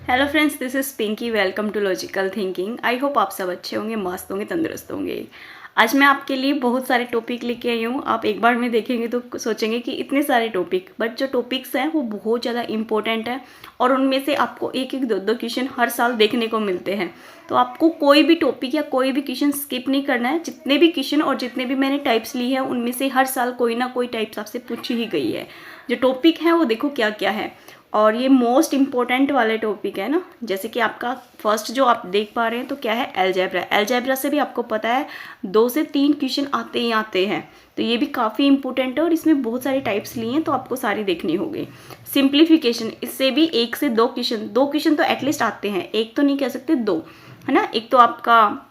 Hello friends, this is Pinky. Welcome to logical thinking. I hope आप सब अच्छे होंगे, मस्त होंगे, तंदुरुस्त होंगे। आज मैं आपके लिए बहुत सारे टॉपिक लेके आई हूँ। आप एक बार में देखेंगे तो सोचेंगे कि इतने सारे टॉपिक, बट जो टॉपिक्स हैं वो बहुत ज़्यादा इंपॉर्टेंट है और उनमें से आपको एक एक दो दो क्वेश्चन हर साल देखने को मिलते हैं। तो आपको कोई भी टॉपिक या कोई भी क्वेश्चन स्किप नहीं करना है। जितने भी क्वेश्चन और जितने भी मैंने टाइप्स ली है उनमें से हर साल कोई ना कोई टाइप्स आपसे पूछी ही गई है। जो टॉपिक है वो देखो क्या क्या है, और ये मोस्ट इम्पोर्टेंट वाले टॉपिक है ना। जैसे कि आपका फर्स्ट जो आप देख पा रहे हैं तो क्या है, अलजेब्रा। अलजेब्रा से भी आपको पता है 2 से 3 क्वेश्चन आते ही आते हैं, तो ये भी काफ़ी इंपॉर्टेंट है और इसमें बहुत सारे टाइप्स लिए हैं तो आपको सारी देखनी होगी। सिंप्लीफिकेशन, इससे भी 1 से 2 क्वेश्चन, 2 क्वेश्चन तो एटलीस्ट आते हैं, एक तो नहीं कह सकते, 2 है ना। एक तो आपका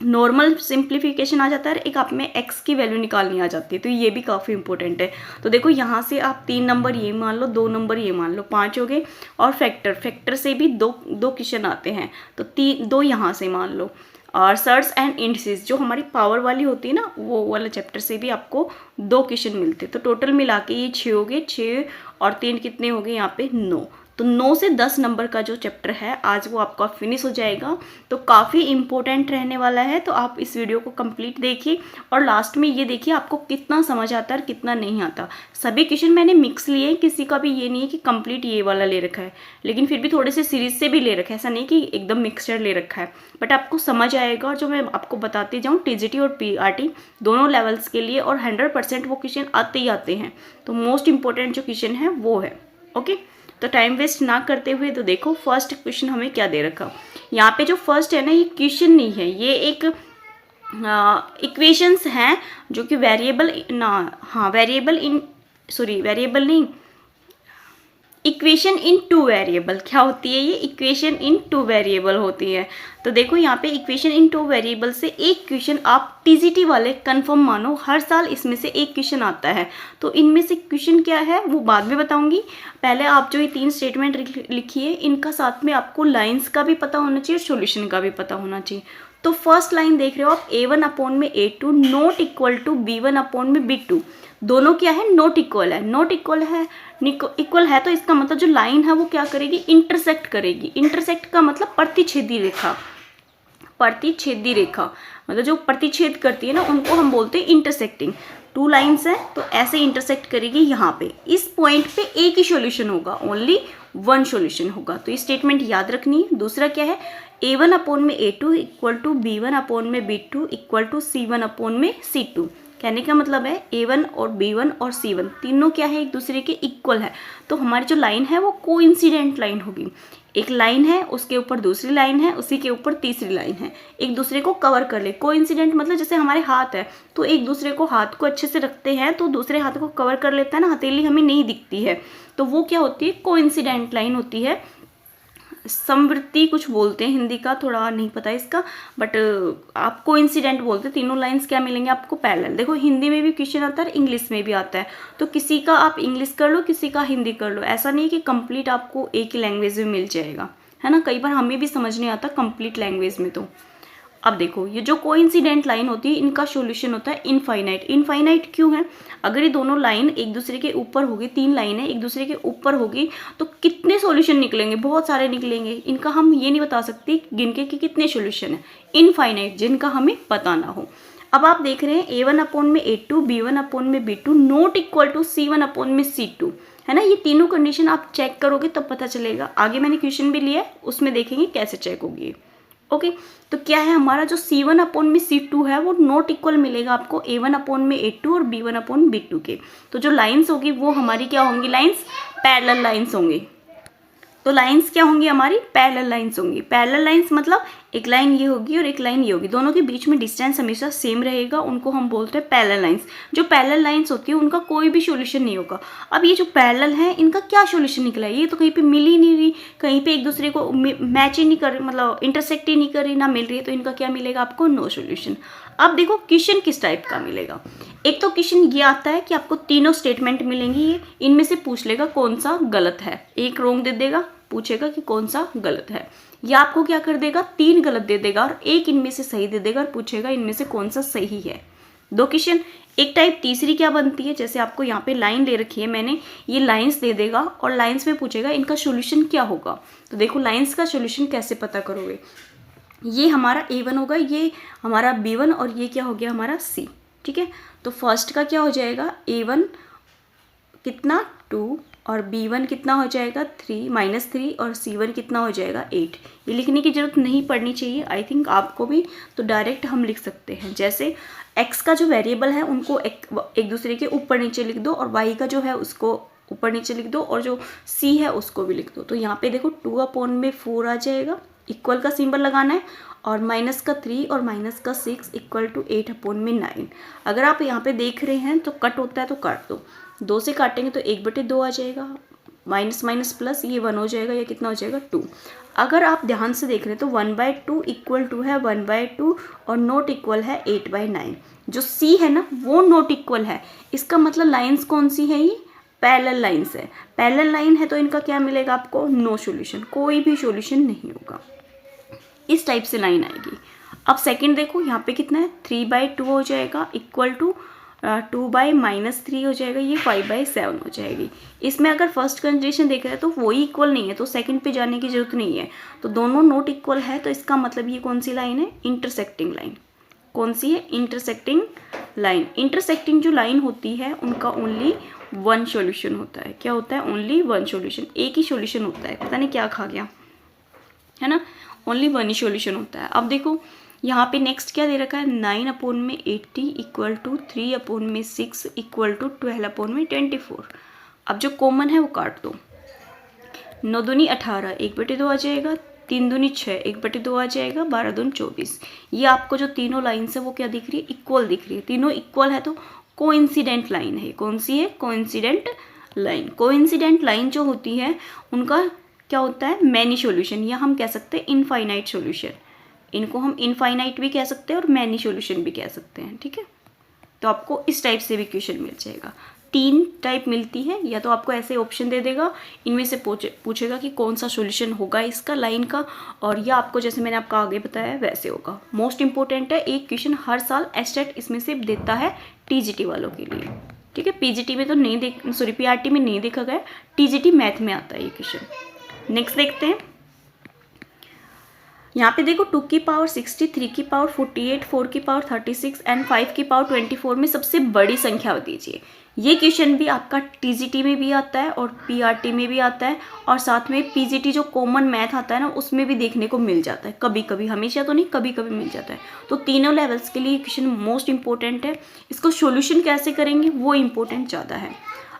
नॉर्मल सिंप्लीफिकेशन आ जाता है, एक आप में एक्स की वैल्यू निकालनी आ जाती है, तो ये भी काफ़ी इंपॉर्टेंट है। तो देखो यहाँ से आप 3 नंबर ये मान लो, 2 नंबर ये मान लो, 5 हो गए। और फैक्टर से भी दो क्वेश्चन आते हैं, तो 2 यहाँ से मान लो। और सर्च एंड इंडिसेस जो हमारी पावर वाली होती है ना, वो वाला चैप्टर से भी आपको 2 क्वेश्चन मिलते हैं। तो टोटल मिला के ये 6 हो गए, 6 और 3 कितने हो गए यहाँ पे, 9। तो 9 से 10 नंबर का जो चैप्टर है आज वो आपका फिनिश हो जाएगा। तो काफ़ी इंपॉर्टेंट रहने वाला है, तो आप इस वीडियो को कंप्लीट देखिए और लास्ट में ये देखिए आपको कितना समझ आता है और कितना नहीं आता। सभी क्वेश्चन मैंने मिक्स लिए हैं, किसी का भी ये नहीं है कि कंप्लीट ये वाला ले रखा है, लेकिन फिर भी थोड़े से सीरीज से भी ले रखा है, ऐसा नहीं कि एकदम मिक्सचर ले रखा है। बट आपको समझ आएगा, और जो मैं आपको बताती जाऊँ टीजीटी और पीआरटी दोनों लेवल्स के लिए, और 100% वो क्वेश्चन आते ही आते हैं। तो मोस्ट इंपॉर्टेंट जो क्वेश्चन है वो है। ओके, तो टाइम वेस्ट ना करते हुए तो देखो फर्स्ट क्वेश्चन हमें क्या दे रखा। यहाँ पे जो फर्स्ट है ना, ये क्वेश्चन नहीं है, ये एक इक्वेशंस हैं जो कि वेरिएबल नहीं, इक्वेशन इन 2 वेरिएबल क्या होती है, ये इक्वेशन इन 2 वेरिएबल होती है। तो देखो यहाँ पे इक्वेशन इन 2 वेरिएबल से एक क्वेश्चन आप टीजीटी वाले कंफर्म मानो, हर साल इसमें से एक क्वेश्चन आता है। तो इनमें से क्वेश्चन क्या है वो बाद में बताऊंगी। पहले आप जो ये 3 स्टेटमेंट लिखिए, इनका साथ में आपको लाइन्स का भी पता होना चाहिए और सोल्यूशन का भी पता होना चाहिए। तो फर्स्ट लाइन देख रहे हो आप, A1/A2 not equal to B1/B2। दोनों क्या है, नॉट इक्वल है। नॉट इक्वल है तो इसका मतलब जो लाइन है वो क्या करेगी, इंटरसेक्ट करेगी। इंटरसेक्ट का मतलब प्रतिच्छेदी रेखा। प्रतिच्छेदी रेखा मतलब जो प्रतिच्छेद करती है ना, उनको हम बोलते हैं इंटरसेक्टिंग। 2 लाइन्स हैं तो ऐसे इंटरसेक्ट करेगी यहाँ पे। इस पॉइंट पे एक ही सॉल्यूशन होगा, ओनली 1 सॉल्यूशन होगा। तो ये स्टेटमेंट याद रखनी है। दूसरा क्या है, A1/A2 equal to B1/B2 equal to C1/C2। कहने का मतलब है A1 और B1 और C1 तीनों क्या है, एक दूसरे के इक्वल है। तो हमारी जो लाइन है वो कोइंसिडेंट लाइन होगी। एक लाइन है, उसके ऊपर दूसरी लाइन है, उसी के ऊपर तीसरी लाइन है, एक दूसरे को कवर कर ले। कोइंसिडेंट मतलब जैसे हमारे हाथ है, तो एक दूसरे को हाथ को अच्छे से रखते हैं तो दूसरे हाथ को कवर कर लेता है ना, हथेली हमें नहीं दिखती है, तो वो क्या होती है, कोइंसिडेंट लाइन होती है। समवृत्ति कुछ बोलते हैं, हिंदी का थोड़ा नहीं पता इसका, बट आप कोइंसिडेंट बोलते हैं। तीनों लाइंस क्या मिलेंगे आपको, पैरेलल। देखो हिंदी में भी क्वेश्चन आता है, इंग्लिश में भी आता है, तो किसी का आप इंग्लिश कर लो, किसी का हिंदी कर लो। ऐसा नहीं है कि कंप्लीट आपको एक ही लैंग्वेज में मिल जाएगा, है ना। कई बार हमें भी समझ नहीं आता कंप्लीट लैंग्वेज में। तो अब देखो ये जो कोइंसिडेंट लाइन होती है, इनका सॉल्यूशन होता है इनफाइनाइट। इनफाइनाइट क्यों है, अगर ये दोनों लाइन एक दूसरे के ऊपर होगी, 3 लाइनें एक दूसरे के ऊपर होगी, तो कितने सॉल्यूशन निकलेंगे, बहुत सारे निकलेंगे। इनका हम ये नहीं बता सकते गिन के कि कितने सॉल्यूशन है, इनफाइनाइट, जिनका हमें पता ना हो। अब आप देख रहे हैं A1/A2 B1/B2 not equal to C1/C2, है ना। ये तीनों कंडीशन आप चेक करोगे तब पता चलेगा। आगे मैंने क्वेश्चन भी लिया है, उसमें देखेंगे कैसे चेक होगी। ओके, तो क्या है हमारा जो C1/C2 है वो नॉट इक्वल मिलेगा आपको A1/A2 और B1/B2 के। तो जो लाइंस होगी वो हमारी क्या होंगी, लाइंस पैरेलल लाइंस होंगी। तो लाइंस क्या होंगी हमारी, पैरेलल लाइंस होंगी। पैरेलल लाइंस मतलब एक लाइन ये होगी और एक लाइन ये होगी, दोनों के बीच में डिस्टेंस हमेशा सेम रहेगा, उनको हम बोलते हैं पैरेलल लाइंस। जो पैरेलल लाइंस होती है उनका कोई भी सॉल्यूशन नहीं होगा। अब ये जो पैरेलल है इनका क्या सॉल्यूशन निकला है, ये तो कहीं पे मिल ही नहीं रही, कहीं पे एक दूसरे को मैच ही नहीं कर रही, मतलब इंटरसेक्ट ही नहीं कर रही, ना मिल रही है, तो इनका क्या मिलेगा आपको, नो सॉल्यूशन। अब देखो क्वेश्चन किस टाइप का मिलेगा। एक तो क्वेश्चन ये आता है कि आपको तीनों स्टेटमेंट मिलेंगी, ये इनमें से पूछ लेगा कौन सा गलत है, एक रोंग दे देगा, पूछेगा कि कौन सा गलत है, या आपको क्या कर देगा, 3 गलत दे देगा और एक इनमें से सही दे देगा और पूछेगा इनमें से कौन सा सही है। 2 क्वेश्चन, एक टाइप तीसरी क्या बनती है, जैसे आपको यहाँ पे लाइन दे रखी है मैंने, ये लाइंस दे देगा और लाइंस में पूछेगा इनका सॉल्यूशन क्या होगा। तो देखो लाइंस का सॉल्यूशन कैसे पता करोगे, ये हमारा A1 होगा, ये हमारा B1 और ये क्या हो गया हमारा C, ठीक है। तो फर्स्ट का क्या हो जाएगा A1 कितना 2 और B1 कितना हो जाएगा 3 और C1 कितना हो जाएगा 8। ये लिखने की ज़रूरत नहीं पड़नी चाहिए आई थिंक आपको भी, तो डायरेक्ट हम लिख सकते हैं। जैसे x का जो वेरिएबल है उनको एक दूसरे के ऊपर नीचे लिख दो और y का जो है उसको ऊपर नीचे लिख दो और जो c है उसको भी लिख दो। तो यहाँ पे देखो 2/4 आ जाएगा, इक्वल का सिंबल लगाना है, और -3 और -6 इक्वल टू 8/9। अगर आप यहाँ पे देख रहे हैं तो कट होता है तो काट दो, 2 से काटेंगे तो 1/2 आ जाएगा, माइनस माइनस प्लस ये 1 हो जाएगा, या कितना हो जाएगा 2। अगर आप ध्यान से देख रहे हैं तो 1/2 इक्वल टू है 1/2 और नॉट इक्वल है 8/9। जो C है ना वो नॉट इक्वल है, इसका मतलब लाइंस कौन सी है, ये पैरेलल लाइंस है। पैरेलल लाइन है तो इनका क्या मिलेगा आपको, नो सॉल्यूशन, कोई भी सॉल्यूशन नहीं होगा। इस टाइप से लाइन आएगी। अब सेकंड देखो यहाँ पे कितना है 3/2 हो जाएगा इक्वल टू 2/-3 हो जाएगा, ये 5/7 हो जाएगी। इसमें अगर फर्स्ट कंडीशन देख रहे हैं तो वही इक्वल नहीं है तो सेकंड पे जाने की जरूरत नहीं है, तो दोनों नॉट इक्वल है, तो इसका मतलब ये कौन सी लाइन है, इंटरसेक्टिंग लाइन। कौन सी है, इंटरसेक्टिंग लाइन। इंटरसेक्टिंग जो लाइन होती है उनका ओनली 1 सॉल्यूशन होता है। क्या होता है, ओनली 1 सॉल्यूशन, एक ही सॉल्यूशन होता है। पता नहीं क्या खा गया है ना, ओनली 1 ही सॉल्यूशन होता है। अब देखो यहाँ पे नेक्स्ट क्या दे रखा है, 9/80 इक्वल टू 3/6 इक्वल टू 12/24। अब जो कॉमन है वो काट दो, 9 दूनी 18, 1/2 आ जाएगा, 3 दूनी 6, 1/2 आ जाएगा, 12 दूनी 24। ये आपको जो तीनों लाइन्स है वो क्या दिख रही है, इक्वल दिख रही है। तीनों इक्वल है तो कोइंसिडेंट लाइन है। कौन सी है, कोइंसिडेंट लाइन। कोइंसिडेंट लाइन जो होती है उनका क्या होता है, मैनी सॉल्यूशन, या हम कह सकते हैं इनफाइनाइट सॉल्यूशन। इनको हम इनफाइनाइट भी कह सकते हैं और मैनी सॉल्यूशन भी कह सकते हैं, ठीक है। तो आपको इस टाइप से भी क्वेश्चन मिल जाएगा। 3 टाइप मिलती है, या तो आपको ऐसे ऑप्शन दे देगा, इनमें से पूछेगा कि कौन सा सॉल्यूशन होगा इसका लाइन का, और या आपको जैसे मैंने आपको आगे बताया वैसे होगा। मोस्ट इंपॉर्टेंट है, एक क्वेश्चन हर साल एस्टेट इसमें से देता है टीजीटी वालों के लिए, ठीक है। पीजीटी में तो नहीं पीआरटी में नहीं देखा गया, टीजीटी मैथ में आता है ये क्वेश्चन। नेक्स्ट देखते हैं, यहाँ पे देखो 2 की पावर 60, 3 की पावर 48, 4 की पावर 36 एंड 5 की पावर 24 में सबसे बड़ी संख्या दीजिए। ये क्वेश्चन भी आपका टीजीटी में भी आता है और पीआरटी में भी आता है, और साथ में पीजीटी जो कॉमन मैथ आता है ना उसमें भी देखने को मिल जाता है कभी कभी, हमेशा तो नहीं, कभी कभी मिल जाता है। तो तीनों लेवल्स के लिए क्वेश्चन मोस्ट इंपॉर्टेंट है। इसको सॉल्यूशन कैसे करेंगे वो इंपॉर्टेंट ज़्यादा है।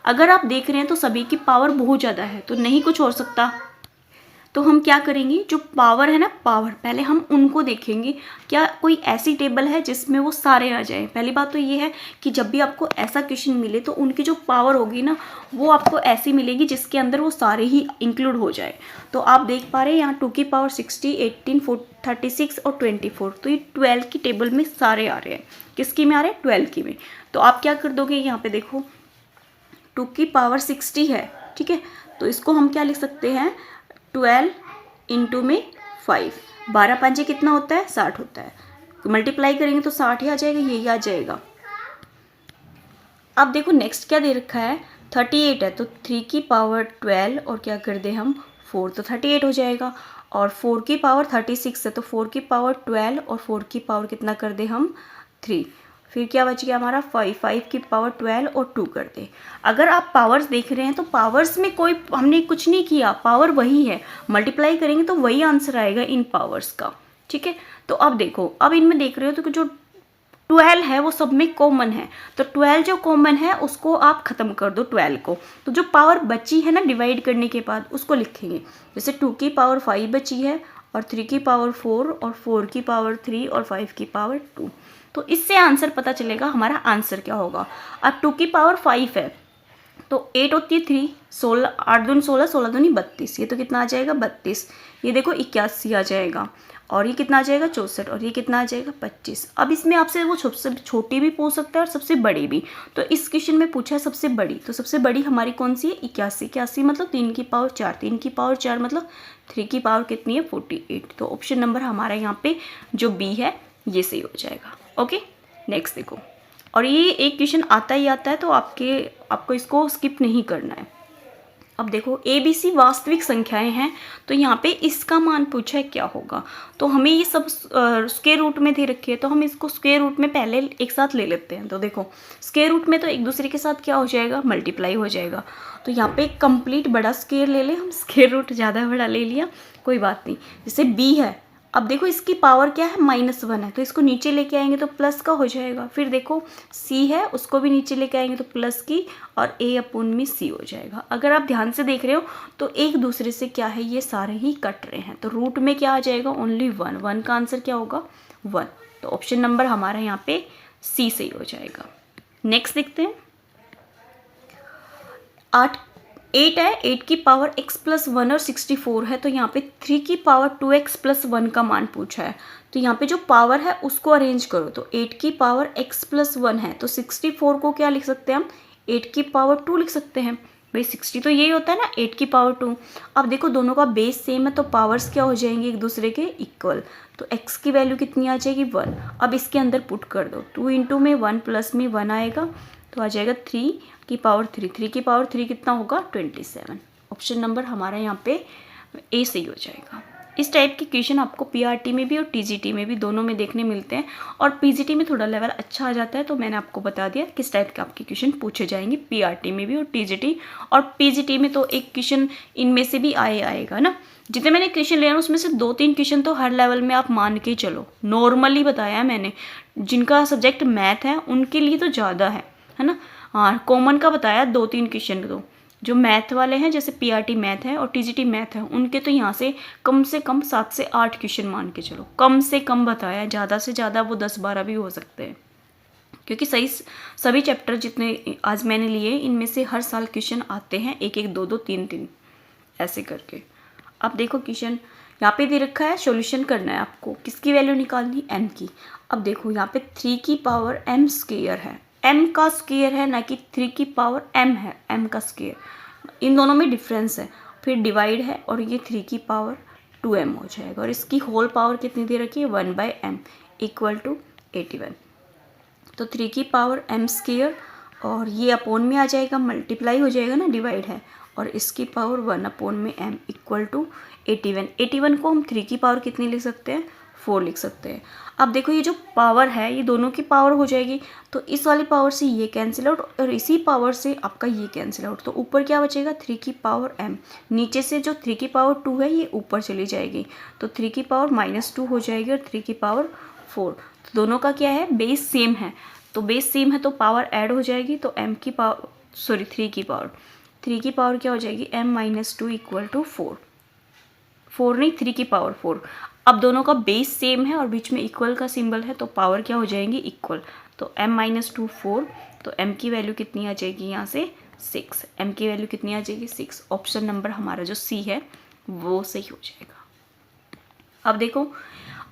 अगर आप देख रहे हैं तो सभी की पावर बहुत ज़्यादा है तो नहीं कुछ हो सकता, तो हम क्या करेंगे, जो पावर है ना, पावर पहले हम उनको देखेंगे। क्या कोई ऐसी टेबल है जिसमें वो सारे आ जाए। पहली बात तो ये है कि जब भी आपको ऐसा क्वेश्चन मिले तो उनकी जो पावर होगी ना वो आपको ऐसी मिलेगी जिसके अंदर वो सारे ही इंक्लूड हो जाए। तो आप देख पा रहे हैं यहाँ 2 की पावर 60, 18, 36 और 24, तो ये 12 की टेबल में सारे आ रहे हैं। किसकी में आ रहे हैं, 12 की में। तो आप क्या कर दोगे, यहाँ पे देखो 2 की पावर 60 है, ठीक है, तो इसको हम क्या लिख सकते हैं, 12 इंटू में 5, 12 5 कितना होता है, 60 होता है। मल्टीप्लाई करेंगे तो 60 ही आ जाएगा, यही आ जाएगा। अब देखो नेक्स्ट क्या दे रखा है, 38 है, तो 3 की पावर 12 और क्या कर दे हम 4, तो 38 हो जाएगा। और 4 की पावर 36 है, तो 4 की पावर 12 और 4 की पावर कितना कर दे हम 3। फिर क्या बच गया हमारा 5, 5 की पावर 12 और 2 कर दे। अगर आप पावर्स देख रहे हैं तो पावर्स में कोई हमने कुछ नहीं किया, पावर वही है, मल्टीप्लाई करेंगे तो वही आंसर आएगा इन पावर्स का, ठीक है। तो अब देखो, अब इनमें देख रहे हो तो जो 12 है वो सब में कॉमन है, तो 12 जो कॉमन है उसको आप ख़त्म कर दो 12 को, तो जो पावर बची है ना डिवाइड करने के बाद उसको लिखेंगे। जैसे 2 की पावर 5 बची है और 3 की पावर 4 और 4 की पावर 3 और 5 की पावर 2, तो इससे आंसर पता चलेगा हमारा आंसर क्या होगा। अब 2 की पावर 5 है तो 8 होती है 3, 16, 8 दूनी 16, 16 दूनी 32, ये तो कितना आ जाएगा 32। ये देखो 81 आ जाएगा, और ये कितना आ जाएगा 64, और ये कितना आ जाएगा 25। अब इसमें आपसे वो सबसे छोटी भी पूछ सकता है और सबसे बड़ी भी, तो इस क्वेश्चन में पूछा है सबसे बड़ी, तो सबसे बड़ी हमारी कौन सी है 81। 81 मतलब 3 की पावर 4, 3 की पावर 4 मतलब 3 की पावर कितनी है 48। तो ऑप्शन नंबर हमारा यहाँ पे जो बी है ये सही हो जाएगा। ओके, नेक्स्ट देखो और ये एक क्वेश्चन आता ही आता है, तो आपको इसको स्किप नहीं करना है। अब देखो ABC वास्तविक संख्याएं हैं, तो यहाँ पे इसका मान पूछा है क्या होगा। तो हमें ये सब स्क्वायर रूट में दे रखी है, तो हम इसको स्क्वायर रूट में पहले एक साथ ले लेते हैं। तो देखो स्क्वायर रूट में तो एक दूसरे के साथ क्या हो जाएगा, मल्टीप्लाई हो जाएगा। तो यहाँ पे कंप्लीट बड़ा स्क्वायर ले लें, हम स्क्वायर रूट ज़्यादा बड़ा ले लिया, कोई बात नहीं। जैसे B है, अब देखो इसकी पावर क्या है, -1 है, तो इसको नीचे लेके आएंगे तो प्लस का हो जाएगा। फिर देखो C है, उसको भी नीचे लेके आएंगे तो प्लस की, और A/C हो जाएगा। अगर आप ध्यान से देख रहे हो तो एक दूसरे से क्या है, ये सारे ही कट रहे हैं। तो रूट में क्या आ जाएगा, ओनली 1, 1 का आंसर क्या होगा, 1। तो ऑप्शन नंबर हमारा यहाँ पे C सही हो जाएगा। नेक्स्ट देखते हैं, 8 है, 8 की पावर x + 1 और 64 है, तो यहाँ पे 3 की पावर 2x + 1 का मान पूछा है। तो यहाँ पे जो पावर है उसको अरेंज करो। तो 8 की पावर x + 1 है, तो 64 को क्या लिख सकते हैं हम, 8 की पावर 2 लिख सकते हैं। भाई 60 तो यही होता है ना, 8 की पावर 2। अब देखो दोनों का बेस सेम है, तो पावर्स क्या हो जाएंगी, एक दूसरे के इक्वल। तो x की वैल्यू कितनी आ जाएगी, 1। अब इसके अंदर पुट कर दो, 2 × में 1 प्लस में 1 आएगा, तो आ जाएगा 3 की पावर 3। 3 की पावर 3 कितना होगा, 27। ऑप्शन नंबर हमारा यहाँ पे A सही हो जाएगा। इस टाइप के क्वेश्चन आपको PRT में भी और TGT में भी, दोनों में देखने मिलते हैं। और PGT में थोड़ा लेवल अच्छा आ जाता है, तो मैंने आपको बता दिया किस टाइप के आपके क्वेश्चन पूछे जाएंगे PRT में भी और TGT और PGT में। तो एक क्वेश्चन इनमें से भी आएगा ना। जितने मैंने क्वेश्चन लिए हैं उसमें से 2-3 क्वेश्चन तो हर लेवल में आप मान के चलो, नॉर्मली बताया है मैंने। जिनका सब्जेक्ट मैथ है उनके लिए तो ज़्यादा है ना। हाँ, कॉमन का बताया 2-3 क्वेश्चन। तो जो मैथ वाले हैं, जैसे PRT मैथ है और TGT मैथ है, उनके तो यहाँ से कम 7 से 8 क्वेश्चन मान के चलो, कम से कम बताया। ज़्यादा से ज़्यादा वो 10-12 भी हो सकते हैं, क्योंकि सभी चैप्टर जितने आज मैंने लिए इनमें से हर साल क्वेश्चन आते हैं, 1-1, 2-2, 3-3 ऐसे करके। अब देखो क्वेश्चन यहाँ पे दे रखा है, सॉल्यूशन करना है आपको। किसकी वैल्यू निकालनी, m की। अब देखो यहाँ पे 3 की पावर m² है, m का स्क्वायर है, ना कि 3 की पावर m है, m का स्क्वायर। इन दोनों में डिफरेंस है। फिर डिवाइड है, और ये 3 की पावर 2m हो जाएगा, और इसकी होल पावर कितनी दे रखी है, 1/m = 81। तो 3 की पावर m², और ये अपॉन में आ जाएगा, मल्टीप्लाई हो जाएगा ना, डिवाइड है, और इसकी पावर 1/m = 81। 81 को हम 3 की पावर कितनी लिख सकते हैं, 4 लिख सकते हैं। अब देखो ये जो पावर है ये दोनों की पावर हो जाएगी, तो इस वाली पावर से ये कैंसिल आउट, और इसी पावर से आपका ये कैंसिल आउट। तो ऊपर क्या बचेगा, 3 की पावर m। नीचे से जो 3 की पावर 2 है ये ऊपर चली जाएगी, तो 3 की पावर -2 हो जाएगी, और 3 की पावर 4। तो दोनों का क्या है, बेस सेम है। तो बेस सेम है तो पावर ऐड हो जाएगी, तो 3 की पावर क्या हो जाएगी, m-2 = 4। 4 नहीं, 3 की पावर 4। अब दोनों का बेस सेम है और बीच में इक्वल का सिंबल है, तो पावर क्या हो जाएंगी, इक्वल। तो m-2 4, तो m की वैल्यू कितनी आ जाएगी यहाँ से, 6। m की वैल्यू कितनी आ जाएगी, 6। ऑप्शन नंबर हमारा जो C है वो सही हो जाएगा।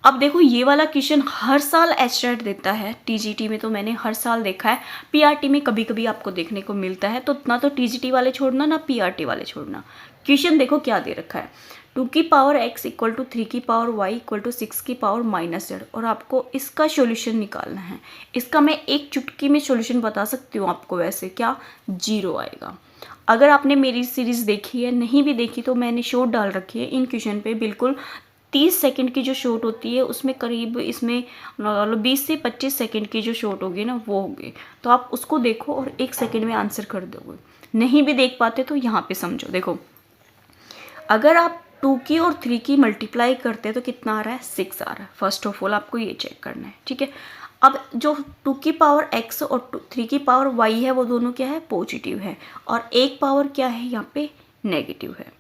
अब देखो ये वाला क्वेश्चन हर साल एचटेट देता है। TGT में तो मैंने हर साल देखा है, PRT में कभी कभी आपको देखने को मिलता है। तो ना तो TGT वाले छोड़ना, ना PRT वाले छोड़ना। क्वेश्चन देखो क्या दे रखा है, 2 की पावर x = 3 की पावर y = 6 की पावर -z, और आपको इसका सॉल्यूशन निकालना है। इसका मैं एक चुटकी में सॉल्यूशन बता सकती हूँ आपको, वैसे क्या 0 आएगा। अगर आपने मेरी सीरीज़ देखी है, नहीं भी देखी तो मैंने शॉर्ट डाल रखी है इन क्वेश्चन पे, बिल्कुल 30 सेकंड की जो शॉर्ट होती है उसमें करीब इसमें 20 से 25 सेकंड की जो शॉर्ट होगी ना वो होगी। तो आप उसको देखो और 1 सेकंड में आंसर कर दोगे। नहीं भी देख पाते तो यहाँ पे समझो। देखो अगर आप 2 की और 3 की मल्टीप्लाई करते हैं तो कितना आ रहा है, 6 आ रहा है। फर्स्ट ऑफ ऑल आपको ये चेक करना है, ठीक है। अब जो 2 की पावर x और 3 की पावर y है वो दोनों क्या है, पॉजिटिव है, और एक पावर क्या है यहाँ पे, नेगेटिव है,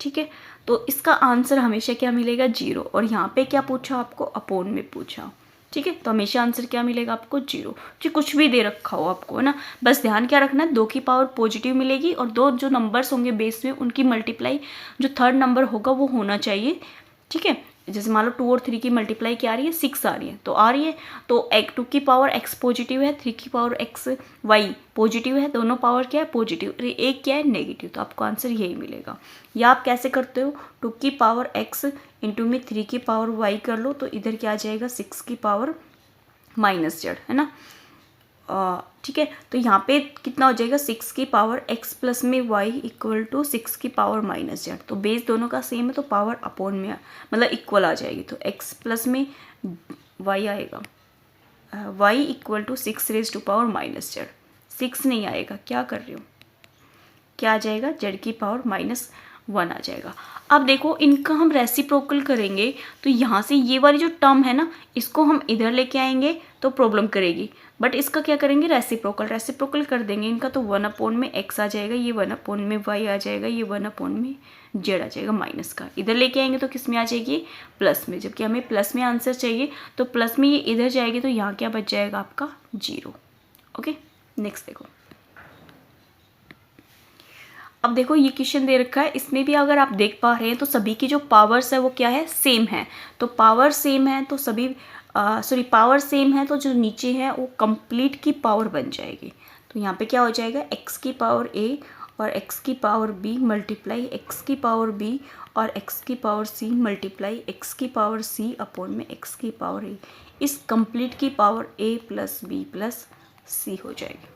ठीक है। तो इसका आंसर हमेशा क्या मिलेगा, 0। और यहाँ पे क्या पूछा आपको, अपॉन में पूछा, ठीक है। तो हमेशा आंसर क्या मिलेगा आपको, 0। जी कुछ भी दे रखा हो आपको, है ना, बस ध्यान क्या रखना है, 2 की पावर पॉजिटिव मिलेगी, और 2 जो नंबर्स होंगे बेस में उनकी मल्टीप्लाई जो थर्ड नंबर होगा वो होना चाहिए, ठीक है। जैसे मान लो 2 और 3 की मल्टीप्लाई क्या आ रही है, 6 आ रही है, तो आ रही है। तो 2 की पावर x पॉजिटिव है, 3 की पावर x y पॉजिटिव है, दोनों पावर क्या है, पॉजिटिव, एक क्या है, नेगेटिव। तो आपको आंसर यही मिलेगा। या आप कैसे करते हो, 2 की पावर x इंटू में 3 की पावर y कर लो, तो इधर क्या आ जाएगा, 6 की पावर -z, है ना। ठीक है, तो यहाँ पे कितना हो जाएगा 6 की पावर x प्लस में y इक्वल टू 6 की पावर माइनस जेड। तो बेस दोनों का सेम है तो पावर अपॉन में मतलब इक्वल आ जाएगी। तो x प्लस में y आएगा, y equal to 6 raise to power minus z. 6 नहीं आएगा, क्या कर रही हूँ, क्या आ जाएगा, z की पावर -1 आ जाएगा। अब देखो इनका हम रेसिप्रोकल करेंगे तो यहाँ से ये वाली जो टर्म है ना, इसको हम इधर लेके आएंगे तो प्रॉब्लम करेगी, बट इसका क्या करेंगे, रेसिप्रोकल कर देंगे इनका। तो 1 अपॉन में x आ जाएगा, ये 1 अपॉन में y आ जाएगा, ये 1 अपॉन में z आ जाएगा माइनस का। इधर लेके आएंगे तो किस में आ जाएगी, प्लस में, जबकि हमें प्लस में आंसर चाहिए। तो प्लस में ये इधर जाएगी तो यहाँ क्या बच जाएगा आपका 0। ओके, नेक्स्ट देखो। अब देखो ये क्वेश्चन दे रखा है, इसमें भी अगर आप देख पा रहे हैं तो सभी की जो पावर्स है वो क्या है, सेम है। तो पावर सेम है तो सभी पावर सेम है तो जो नीचे है वो कंप्लीट की पावर बन जाएगी। तो यहाँ पे क्या हो जाएगा, x की पावर a और x की पावर b मल्टीप्लाई x की पावर b और x की पावर c मल्टीप्लाई x की पावर c अपॉन में x की पावर a। इस कंप्लीट की power a plus b plus c हो जाएगी।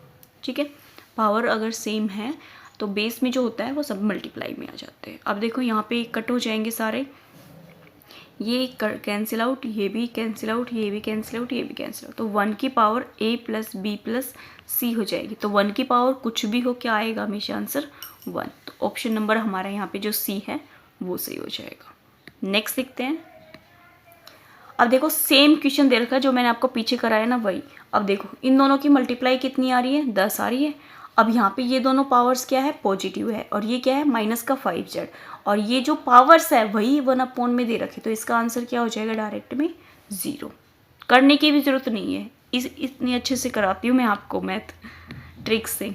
ठीक है, पावर अगर सेम है तो बेस में जो होता है वो सब मल्टीप्लाई में आ जाते हैं। अब देखो यहाँ पे कट हो जाएंगे सारे, ये कैंसिल आउट, ये भी कैंसिल आउट, ये भी कैंसिल आउट, ये भी कैंसिल आउट। तो 1 की power a plus b plus c हो जाएगी। तो 1 की पावर कुछ भी हो क्या आएगा, हमेशा आंसर 1। तो ऑप्शन नंबर हमारा यहाँ पे जो c है वो सही हो जाएगा। नेक्स्ट लिखते हैं। अब देखो सेम क्वेश्चन दे रखा है जो मैंने आपको पीछे कराया ना वही। अब देखो इन दोनों की मल्टीप्लाई कितनी आ रही है, 10 आ रही है। अब यहाँ पे ये दोनों पावर्स क्या है, पॉजिटिव है, और ये क्या है माइनस का 5z, और ये जो पावर्स है वही 1 अपॉन में दे रखे। तो इसका आंसर क्या हो जाएगा, डायरेक्ट में 0। करने की भी ज़रूरत नहीं है, इतनी अच्छे से कराती हूँ मैं आपको मैथ ट्रिक से,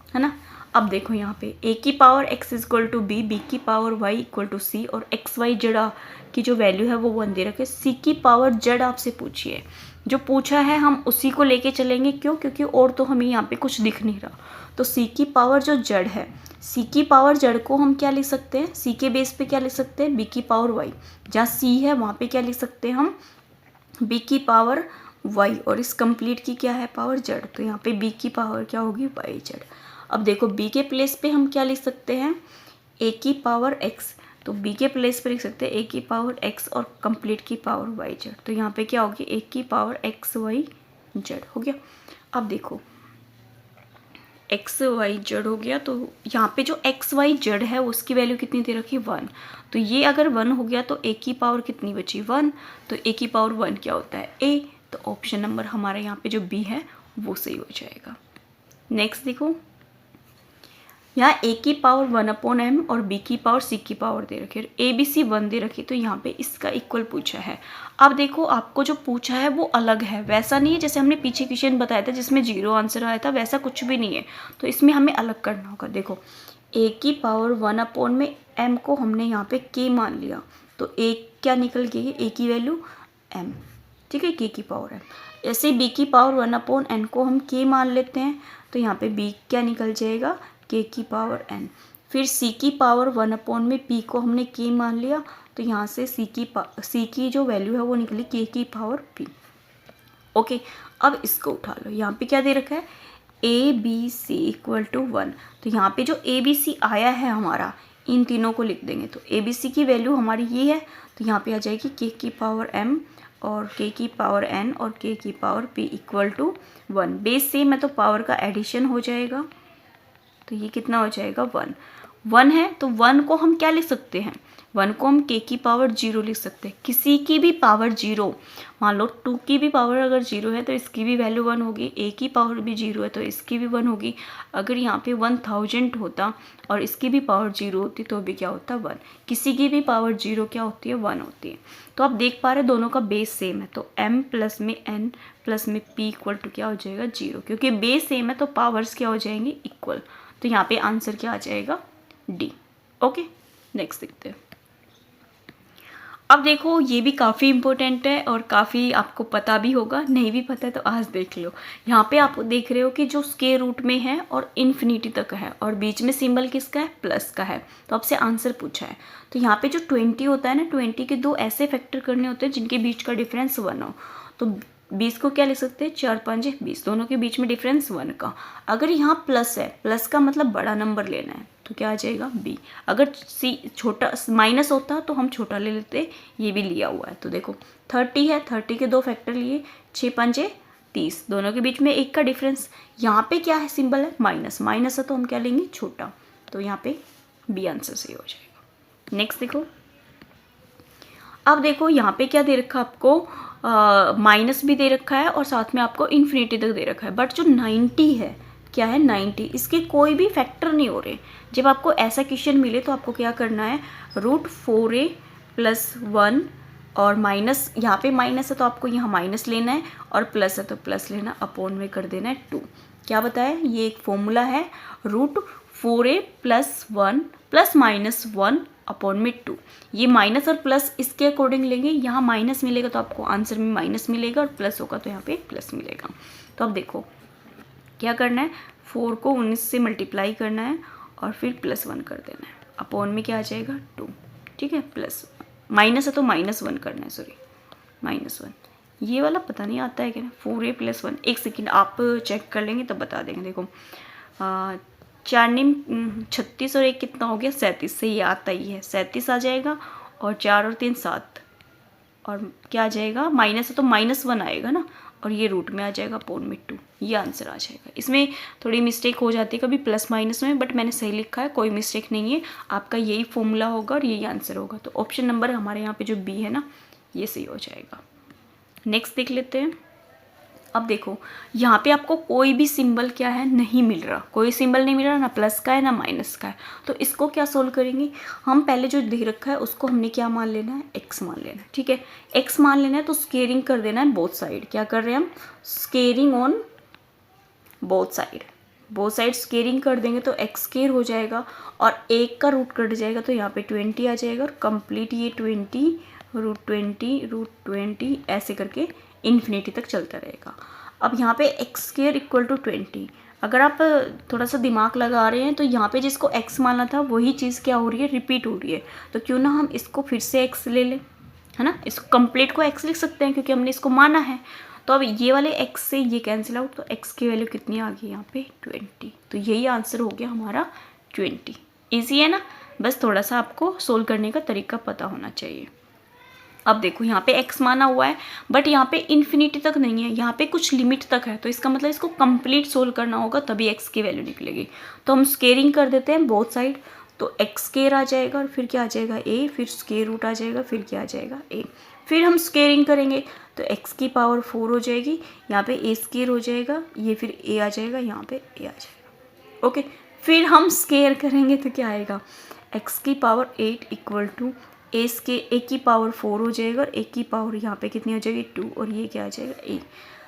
है ना। अब देखो यहाँ पे a की power x equal to b, b की power y equal to c और x y z की जो वैल्यू है वो 1 दे रखे। c की पावर z आपसे पूछिए, जो पूछा है हम उसी को लेके चलेंगे। क्यों, क्योंकि और तो हमें यहाँ पे कुछ दिख नहीं रहा। तो c की पावर जो z है, c की पावर z को हम क्या लिख सकते हैं, c के बेस पे क्या लिख सकते हैं, b की पावर y। जहाँ c है वहाँ पे क्या लिख सकते हैं हम, b की पावर y, और इस कंप्लीट की क्या है पावर z। तो यहाँ पे b की पावर क्या होगी, yz। अब देखो b के प्लेस पे हम क्या लिख सकते हैं, a की पावर x। तो b के प्लेस पे लिख सकते हैं a की पावर x और कंप्लीट की पावर yz। तो यहाँ पे क्या होगी, a की पावर x y z हो गया। अब देखो x y z हो गया, तो यहाँ पे जो x y z है उसकी वैल्यू कितनी दे रखी, 1। तो ये अगर 1 हो गया तो a की पावर कितनी बची, 1। तो a की पावर 1 क्या होता है, a। तो ऑप्शन नंबर हमारा यहाँ पे जो b है वो सही हो जाएगा। नेक्स्ट देखो, यहाँ a की पावर 1 अपॉन m और b की पावर c की पावर दे रखी है, a b c 1 दे रखी। तो यहाँ पे इसका इक्वल पूछा है। अब देखो आपको जो पूछा है वो अलग है, वैसा नहीं है जैसे हमने पीछे क्वेश्चन बताया था जिसमें 0 आंसर आया था, वैसा कुछ भी नहीं है। तो इसमें हमें अलग करना होगा। देखो a की पावर 1 अपॉन में m को हमने यहाँ पे k मान लिया, तो a क्या निकल गई, a की वैल्यू m, ठीक है, k की पावर m। ऐसे b की पावर 1 अपॉन n को हम k मान लेते हैं, तो यहाँ पे b क्या निकल जाएगा, k की पावर n। फिर c की पावर 1 अपॉन में p को हमने k मान लिया, तो यहाँ से c की जो वैल्यू है वो निकली k की पावर p। ओके, अब इसको उठा लो। यहाँ पे क्या दे रखा है, a b c equal to 1। तो यहाँ पे जो a b c आया है हमारा, इन तीनों को लिख देंगे। तो a b c की वैल्यू हमारी ये है, तो यहाँ पे आ जाएगी k की पावर m और k की पावर n और k की power p equal to 1। Base same है तो पावर का एडिशन हो जाएगा। तो ये कितना हो जाएगा, 1 है। तो 1 को हम क्या लिख सकते हैं, 1 को हम k की पावर 0 लिख सकते हैं। किसी की भी पावर 0, मान लो 2 की भी पावर अगर 0 है तो इसकी भी वैल्यू 1 होगी, a की पावर भी 0 है तो इसकी भी 1 होगी। अगर यहाँ पे 1000 होता और इसकी भी पावर 0 होती तो भी क्या होता, 1। किसी की भी पावर 0 क्या होती है, 1 होती है। तो आप देख पा रहे दोनों का बेस सेम है, तो m प्लस में n प्लस में p इक्वल टू क्या हो जाएगा, 0। क्योंकि बेस सेम है तो पावर्स क्या हो जाएंगी, इक्वल। तो यहाँ पे आंसर क्या आ जाएगा, डी। ओके, नेक्स्ट देखते हैं। अब देखो ये भी काफ़ी इम्पोर्टेंट है और काफ़ी आपको पता भी होगा, नहीं भी पता है तो आज देख लो। यहाँ पे आप देख रहे हो कि जो स्क्वायर रूट में है और इन्फिनिटी तक है और बीच में सिंबल किसका है, प्लस का है। तो आपसे आंसर पूछा है। तो यहाँ पे जो 20 होता है ना, 20 के 2 ऐसे फैक्टर करने होते हैं जिनके बीच का डिफरेंस 1 हो। तो 20 को क्या लिख सकते हैं, 4 5 20, दोनों के बीच में डिफरेंस 1 का। अगर यहाँ प्लस है, प्लस का मतलब बड़ा नंबर लेना है, तो क्या आ जाएगा b। अगर c छोटा माइनस होता तो हम छोटा ले लेते, ये भी लिया हुआ है। तो देखो 30 है, 30 के 2 फैक्टर लिए, 6 5 30, दोनों के बीच में 1 का डिफरेंस। यहाँ पे क्या है, सिंबल है माइनस, माइनस है तो हम क्या लेंगे, छोटा। तो यहाँ पे बी आंसर सही हो जाएगा। नेक्स्ट देखो, अब देखो यहाँ पे क्या दे रखा है आपको, माइनस भी दे रखा है और साथ में आपको इन्फिनिटी तक दे रखा है। बट जो 90 है, क्या है 90, इसके कोई भी फैक्टर नहीं हो रहे। जब आपको ऐसा क्वेश्चन मिले तो आपको क्या करना है, √4a + 1 और माइनस, यहाँ पे माइनस है तो आपको यहाँ माइनस लेना है, और प्लस है तो प्लस लेना, अपॉन में कर देना है 2। क्या बताया, ये एक फॉर्मूला है, √4a + 1 ± 1 अपॉन में 2। ये माइनस और प्लस इसके अकॉर्डिंग लेंगे, यहाँ माइनस मिलेगा तो आपको आंसर में माइनस मिलेगा, और प्लस होगा तो यहाँ पे प्लस मिलेगा। तो अब देखो क्या करना है, 4 को 19 से मल्टीप्लाई करना है और फिर +1 कर देना है, अपॉन में क्या आ जाएगा 2। ठीक है, प्लस माइनस है तो -1 करना है, सॉरी -1। ये वाला पता नहीं आता है क्या, 4a + 1, एक सेकेंड आप चेक कर लेंगे तब बता देंगे। देखो 4 निम 36 और 1 कितना हो गया, 37 से ये आता ही है, 37 आ जाएगा, और 4 और 3 7, और क्या आ जाएगा, माइनस है तो -1 आएगा ना, और ये रूट में आ जाएगा, अपॉन में 2, ये आंसर आ जाएगा। इसमें थोड़ी मिस्टेक हो जाती है कभी प्लस माइनस में, बट मैंने सही लिखा है, कोई मिस्टेक नहीं है, आपका यही फॉर्मूला होगा और यही आंसर होगा। तो ऑप्शन नंबर हमारे यहाँ पे जो बी है ना, ये सही हो जाएगा। नेक्स्ट देख लेते हैं। अब देखो यहाँ पे आपको कोई भी सिंबल क्या है, नहीं मिल रहा, कोई सिंबल नहीं मिल रहा, ना प्लस का है ना माइनस का है। तो इसको क्या सोल्व करेंगे, हम पहले जो दे रखा है उसको हमने क्या मान लेना है, x मान लेना है। ठीक है, x मान लेना है तो स्केयरिंग कर देना है बोथ साइड। क्या कर रहे हैं हम, squaring on both side, both side squaring कर देंगे तो x स्केयर हो जाएगा, और 1 का रूट कट जाएगा तो यहाँ पे 20 आ जाएगा, और कंप्लीट ये 20 √20 ऐसे करके इन्फिनिटी तक चलता रहेगा। अब यहाँ पे x² = 20, अगर आप थोड़ा सा दिमाग लगा रहे हैं तो यहाँ पे जिसको x माना था वही चीज़ क्या हो रही है, रिपीट हो रही है। तो क्यों ना हम इसको फिर से x ले लें, है ना, इसको कंप्लीट को x लिख सकते हैं क्योंकि हमने इसको माना है। तो अब ये वाले x से ये कैंसिल आउट, तो x की वैल्यू कितनी आ गई यहाँ पे 20। तो यही आंसर हो गया हमारा 20। ईजी है ना, बस थोड़ा सा आपको सोल्व करने का तरीका पता होना चाहिए। अब देखो यहाँ पे x माना हुआ है, बट यहाँ पे इन्फिनिटी तक नहीं है, यहाँ पे कुछ लिमिट तक है, तो इसका मतलब इसको कंप्लीट सोल्व करना होगा तभी x की वैल्यू निकलेगी। तो हम स्केयरिंग कर देते हैं बोथ साइड, तो x स्केयर आ जाएगा, और फिर क्या आ जाएगा a, फिर स्केयर रूट आ जाएगा, फिर क्या आ जाएगा a। फिर हम स्केयरिंग करेंगे तो x की पावर 4 हो जाएगी, यहाँ पे a स्केयर हो जाएगा, ये फिर a आ जाएगा, यहाँ पे a आ जाएगा। ओके, फिर हम स्केयर करेंगे तो क्या आएगा, x की पावर 8 = a की पावर 4 हो जाएगा, और a की पावर यहाँ पे कितनी हो जाएगी 2, और ये क्या आ जाएगा a।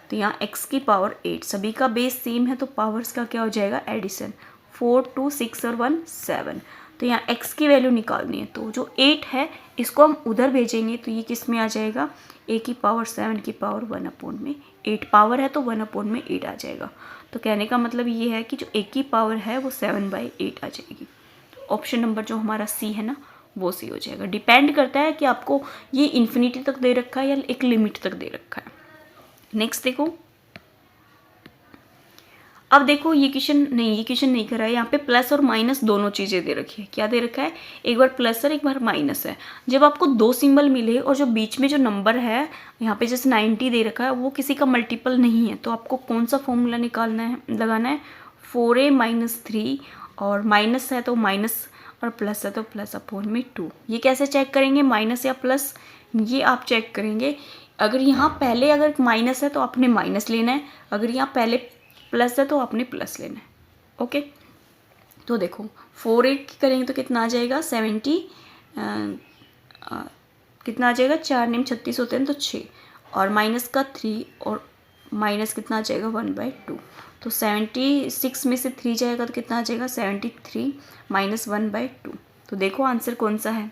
तो यहाँ x की पावर 8, सभी का बेस सेम है तो पावर्स का क्या हो जाएगा, एडिशन, 4 2 6 और 1 7। तो यहाँ x की वैल्यू निकालनी है, तो जो 8 है इसको हम उधर भेजेंगे तो ये किस में आ जाएगा, a की पावर 7 की पावर 1/8 पावर है तो 1/8 आ जाएगा। तो कहने का मतलब ये है कि जो a की पावर है वो 7/8 आ जाएगी। ऑप्शन नंबर जो हमारा सी है ना, वो सी हो जाएगा। डिपेंड करता है कि आपको ये इन्फिनिटी तक दे रखा है या एक लिमिट तक दे रखा है। नेक्स्ट देखो, अब देखो ये क्वेश्चन नहीं करा है, यहाँ पे प्लस और माइनस दोनों चीज़ें दे रखी है। क्या दे रखा है, एक बार प्लस और एक बार माइनस है। जब आपको दो सिंबल मिले और जो बीच में जो नंबर है यहाँ पे जैसे 90 दे रखा है, वो किसी का मल्टीपल नहीं है, तो आपको कौन सा फॉर्मूला लगाना है 4a - 3, और माइनस है तो माइनस, और प्लस है तो प्लस अपॉन में 2। ये कैसे चेक करेंगे, माइनस या प्लस, ये आप चेक करेंगे। अगर यहाँ पहले अगर माइनस है तो आपने माइनस लेना है, अगर यहाँ पहले प्लस है तो आपने प्लस लेना है। ओके, तो देखो 4a करेंगे तो कितना आ जाएगा 70, कितना आ जाएगा, 4 निम 36 होते हैं तो 6, और माइनस का 3, और माइनस कितना आ जाएगा 1/2। तो 76 में से 3 जाएगा तो कितना आ जाएगा 73 - 1/2। तो देखो आंसर कौन सा है,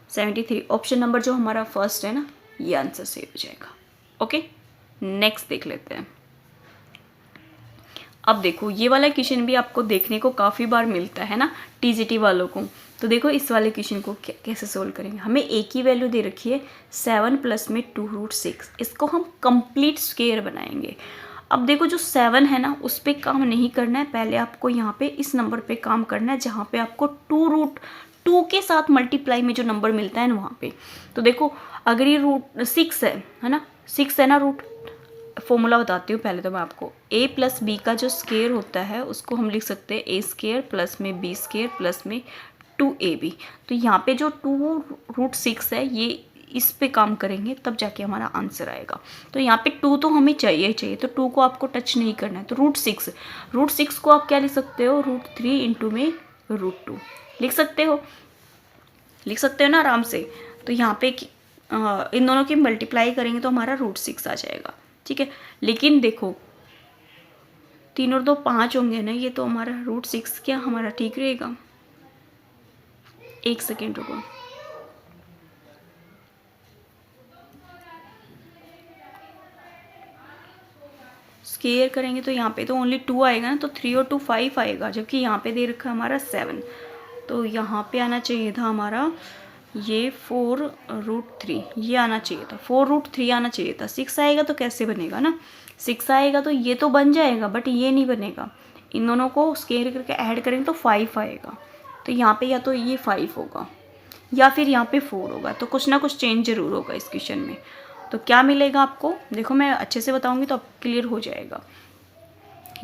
73। ऑप्शन नंबर जो हमारा फर्स्ट है ना, ये आंसर सही हो जाएगा। ओके, नेक्स्ट देख लेते हैं। अब देखो ये वाला क्वेश्चन भी आपको देखने को काफ़ी बार मिलता है ना टीजीटी वालों को। तो देखो इस वाले क्वेश्चन को कैसे सोल्व करेंगे। हमें ए की वैल्यू दे रखी है 7 प्लस में 2√6, इसको हम कंप्लीट स्क्वायर बनाएंगे। अब देखो जो 7 है ना उस पर काम नहीं करना है, पहले आपको यहाँ पे इस नंबर पे काम करना है जहाँ पे आपको 2√2 के साथ मल्टीप्लाई में जो नंबर मिलता है ना वहाँ पे। तो देखो अगर ये √6 है ना, 6 है ना रूट, फॉर्मूला बताती हूँ पहले तो मैं आपको। a प्लस बी का जो स्क्वायर होता है उसको हम लिख सकते हैं a स्क्वायर प्लस में b स्क्वायर प्लस में 2ab। तो यहाँ पे जो 2√6 है ये इस पे काम करेंगे तब जाके हमारा आंसर आएगा। तो यहाँ पे 2 तो हमें चाहिए ही चाहिए, तो 2 को आपको टच नहीं करना है। तो √6 को आप क्या लिख सकते हो, √3 इंटू में √2 लिख सकते हो ना आराम से। तो यहाँ पे इन दोनों की मल्टीप्लाई करेंगे तो हमारा √6 आ जाएगा, ठीक है। लेकिन देखो 3 और 2 5 होंगे ना, ये तो हमारा √6 क्या हमारा ठीक रहेगा। एक सेकेंड रुको, स्क्वायर करेंगे तो यहाँ पे तो ओनली 2 आएगा ना, तो 3 और 2 5 आएगा, जबकि यहाँ पे दे रखा है हमारा 7। तो यहाँ पे आना चाहिए था हमारा ये 4√3, ये आना चाहिए था 4√3 आना चाहिए था। 6 आएगा तो कैसे बनेगा ना, 6 आएगा तो ये तो बन जाएगा बट ये नहीं बनेगा। इन दोनों को स्क्वायर करके ऐड करेंगे तो 5 आएगा। तो यहाँ पे या तो ये 5 होगा या फिर यहाँ पे 4 होगा, तो कुछ ना कुछ चेंज जरूर होगा इस क्वेश्चन में। तो क्या मिलेगा आपको, देखो मैं अच्छे से बताऊंगी तो आपको क्लियर हो जाएगा।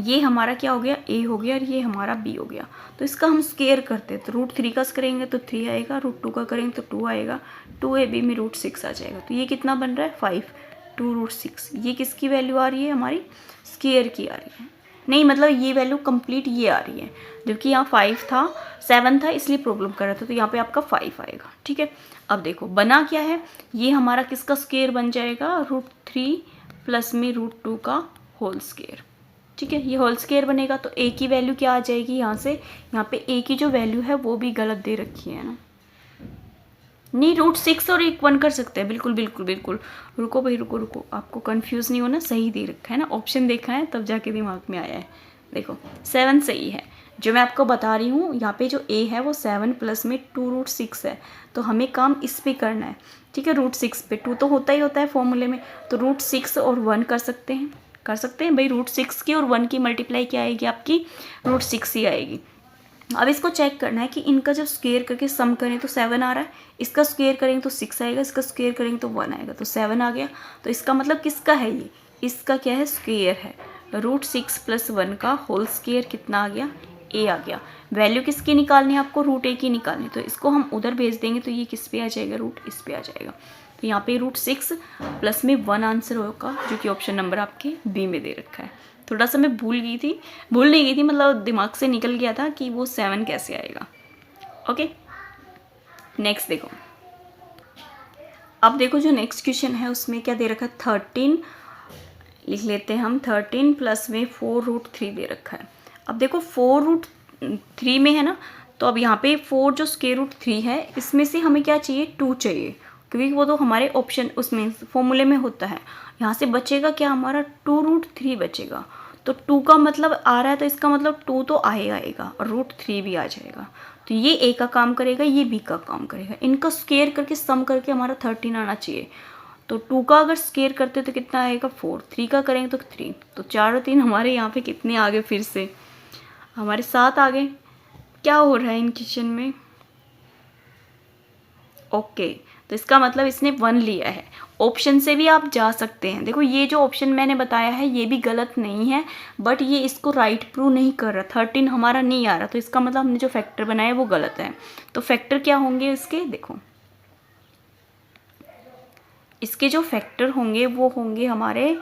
ये हमारा क्या हो गया, a हो गया और ये हमारा b हो गया। तो इसका हम स्क्वायर करते हैं, तो √3 का करेंगे तो 3 आएगा, √2 का करेंगे तो 2 आएगा, 2ab में √6 आ जाएगा। तो ये कितना बन रहा है 5, 2√6। ये किसकी वैल्यू आ रही है, हमारी स्क्वायर की आ रही है, नहीं मतलब ये वैल्यू कंप्लीट ये आ रही है, जबकि यहाँ 7 था इसलिए प्रॉब्लम कर रहा था। तो यहाँ पे आपका 5 आएगा, ठीक है। अब देखो बना क्या है, ये हमारा किसका स्क्वायर बन जाएगा, √3 प्लस में √2 का होल स्क्वायर, ठीक है। ये होल स्क्वायर बनेगा तो a की वैल्यू क्या आ जाएगी यहाँ से, यहाँ पे a की जो वैल्यू है वो भी गलत दे रखी है ना, नहीं √6 और 1 कर सकते हैं, बिल्कुल बिल्कुल बिल्कुल। रुको भाई रुको, आपको कंफ्यूज नहीं होना, सही दे रखा है ना, ऑप्शन देखा है तब जाके दिमाग में आया है। देखो 7 सही है, जो मैं आपको बता रही हूँ यहाँ पे जो a है वो 7 प्लस में 2√6 है, तो हमें काम इस पे करना है, ठीक है। √6 पे 2 तो होता ही होता है फॉर्मूले में, तो √6 और 1 कर सकते हैं भाई। √6 की और 1 की मल्टीप्लाई क्या आएगी आपकी, √6 ही आएगी। अब इसको चेक करना है कि इनका जब स्क्वायर करके सम करें तो 7 आ रहा है, इसका स्क्वायर करेंगे तो 6 आएगा, इसका स्क्वायर करेंगे तो 1 आएगा, तो 7 आ गया। तो इसका मतलब किसका है ये, इसका क्या है, स्क्वायर है। √6 प्लस 1 का होल स्क्वायर कितना आ गया, a आ गया। वैल्यू किसकी निकालनी है आपको, √a की निकालनी, तो इसको हम उधर भेज देंगे तो ये किस पे आ जाएगा, रूट इस पे आ जाएगा। तो यहाँ पे √6 प्लस में 1 आंसर होगा, जो कि ऑप्शन नंबर आपके बी में दे रखा है। थोड़ा सा मैं भूल नहीं गई थी, मतलब दिमाग से निकल गया था कि वो 7 कैसे आएगा। ओके नेक्स्ट देखो, अब देखो जो नेक्स्ट क्वेश्चन है उसमें क्या दे रखा है, 13 लिख लेते हैं हम, 13 प्लस में 4√3 दे रखा है। अब देखो 4√3 में है ना, तो अब यहाँ पे 4 जो √3 है इसमें से हमें क्या चाहिए, 2 चाहिए, क्योंकि वो तो हमारे ऑप्शन उसमें फॉर्मूले में होता है। यहाँ से बचेगा क्या हमारा, 2√3 बचेगा। तो 2 का मतलब आ रहा है तो इसका मतलब 2 तो आएगा और √3 भी आ जाएगा। तो ये a का काम करेगा, ये b का काम करेगा, इनका स्क्वायर करके सम करके हमारा 13 आना चाहिए। तो 2 का अगर स्क्वायर करते तो कितना आएगा 4, 3 का करेंगे तो 3, तो 4 और 3 हमारे यहाँ पे कितने आ गए, फिर से हमारे 7 आ गए। क्या हो रहा है इन क्वेश्चन में, ओके तो इसका मतलब इसने 1 लिया है। ऑप्शन से भी आप जा सकते हैं, देखो ये जो ऑप्शन मैंने बताया है ये भी गलत नहीं है, बट ये इसको राइट प्रूव नहीं कर रहा, 13 हमारा नहीं आ रहा, तो इसका मतलब हमने जो फैक्टर बनाया वो गलत है। तो फैक्टर क्या होंगे इसके, देखो इसके जो फैक्टर होंगे वो होंगे हमारे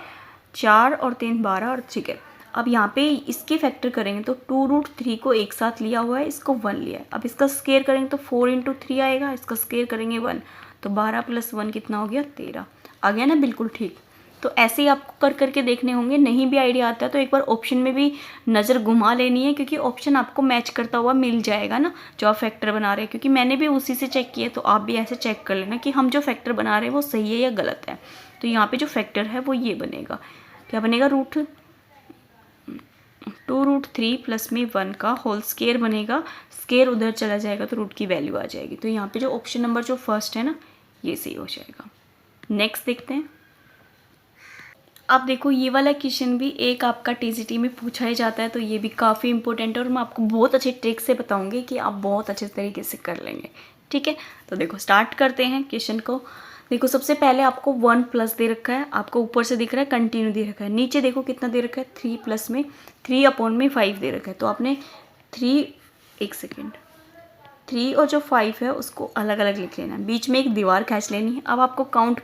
4 और 3 12 और, ठीक है। अब यहाँ पे इसके फैक्टर करेंगे तो 2√3 को एक साथ लिया हुआ है, इसको 1 लिया है। अब इसका स्क्वायर करेंगे तो 4 × 3 आएगा, इसका स्क्वायर करेंगे 1, तो 12 + 1 कितना हो गया, 13 आ गया ना, बिल्कुल ठीक। तो ऐसे ही आपको कर करके देखने होंगे, नहीं भी आइडिया आता है तो एक बार ऑप्शन में भी नज़र घुमा लेनी है, क्योंकि ऑप्शन आपको मैच करता हुआ मिल जाएगा ना जो आप फैक्टर बना रहे हैं, क्योंकि मैंने भी उसी से चेक किया। तो आप भी ऐसे चेक कर लेना कि हम जो फैक्टर बना रहे हैं वो सही है या गलत है। तो यहाँ पे जो फैक्टर है वो ये बनेगा, क्या बनेगा, 2√3 प्लस में 1 का होल स्क्वायर बनेगा, स्क्वायर उधर चला जाएगा तो रूट की वैल्यू आ जाएगी। तो यहाँ पे जो ऑप्शन नंबर जो फर्स्ट है ना, ये सही हो जाएगा। नेक्स्ट देखते हैं। अब देखो ये वाला क्वेश्चन भी एक आपका टीजीटी में पूछा ही जाता है, तो ये भी काफ़ी इंपॉर्टेंट है और मैं आपको बहुत अच्छे ट्रिक से बताऊंगी कि आप बहुत अच्छे तरीके से कर लेंगे। ठीक है, तो देखो स्टार्ट करते हैं क्वेश्चन को। देखो सबसे पहले आपको 1 प्लस दे रखा है, आपको ऊपर से दिख रहा है कंटिन्यू दे रखा है, नीचे देखो कितना दे रखा है 3 प्लस में 3/5 दे रखा है। तो आपने 3 और जो 5 है उसको अलग अलग लिख लेना है, बीच में एक दीवार खींच लेनी है। अब आपको काउंट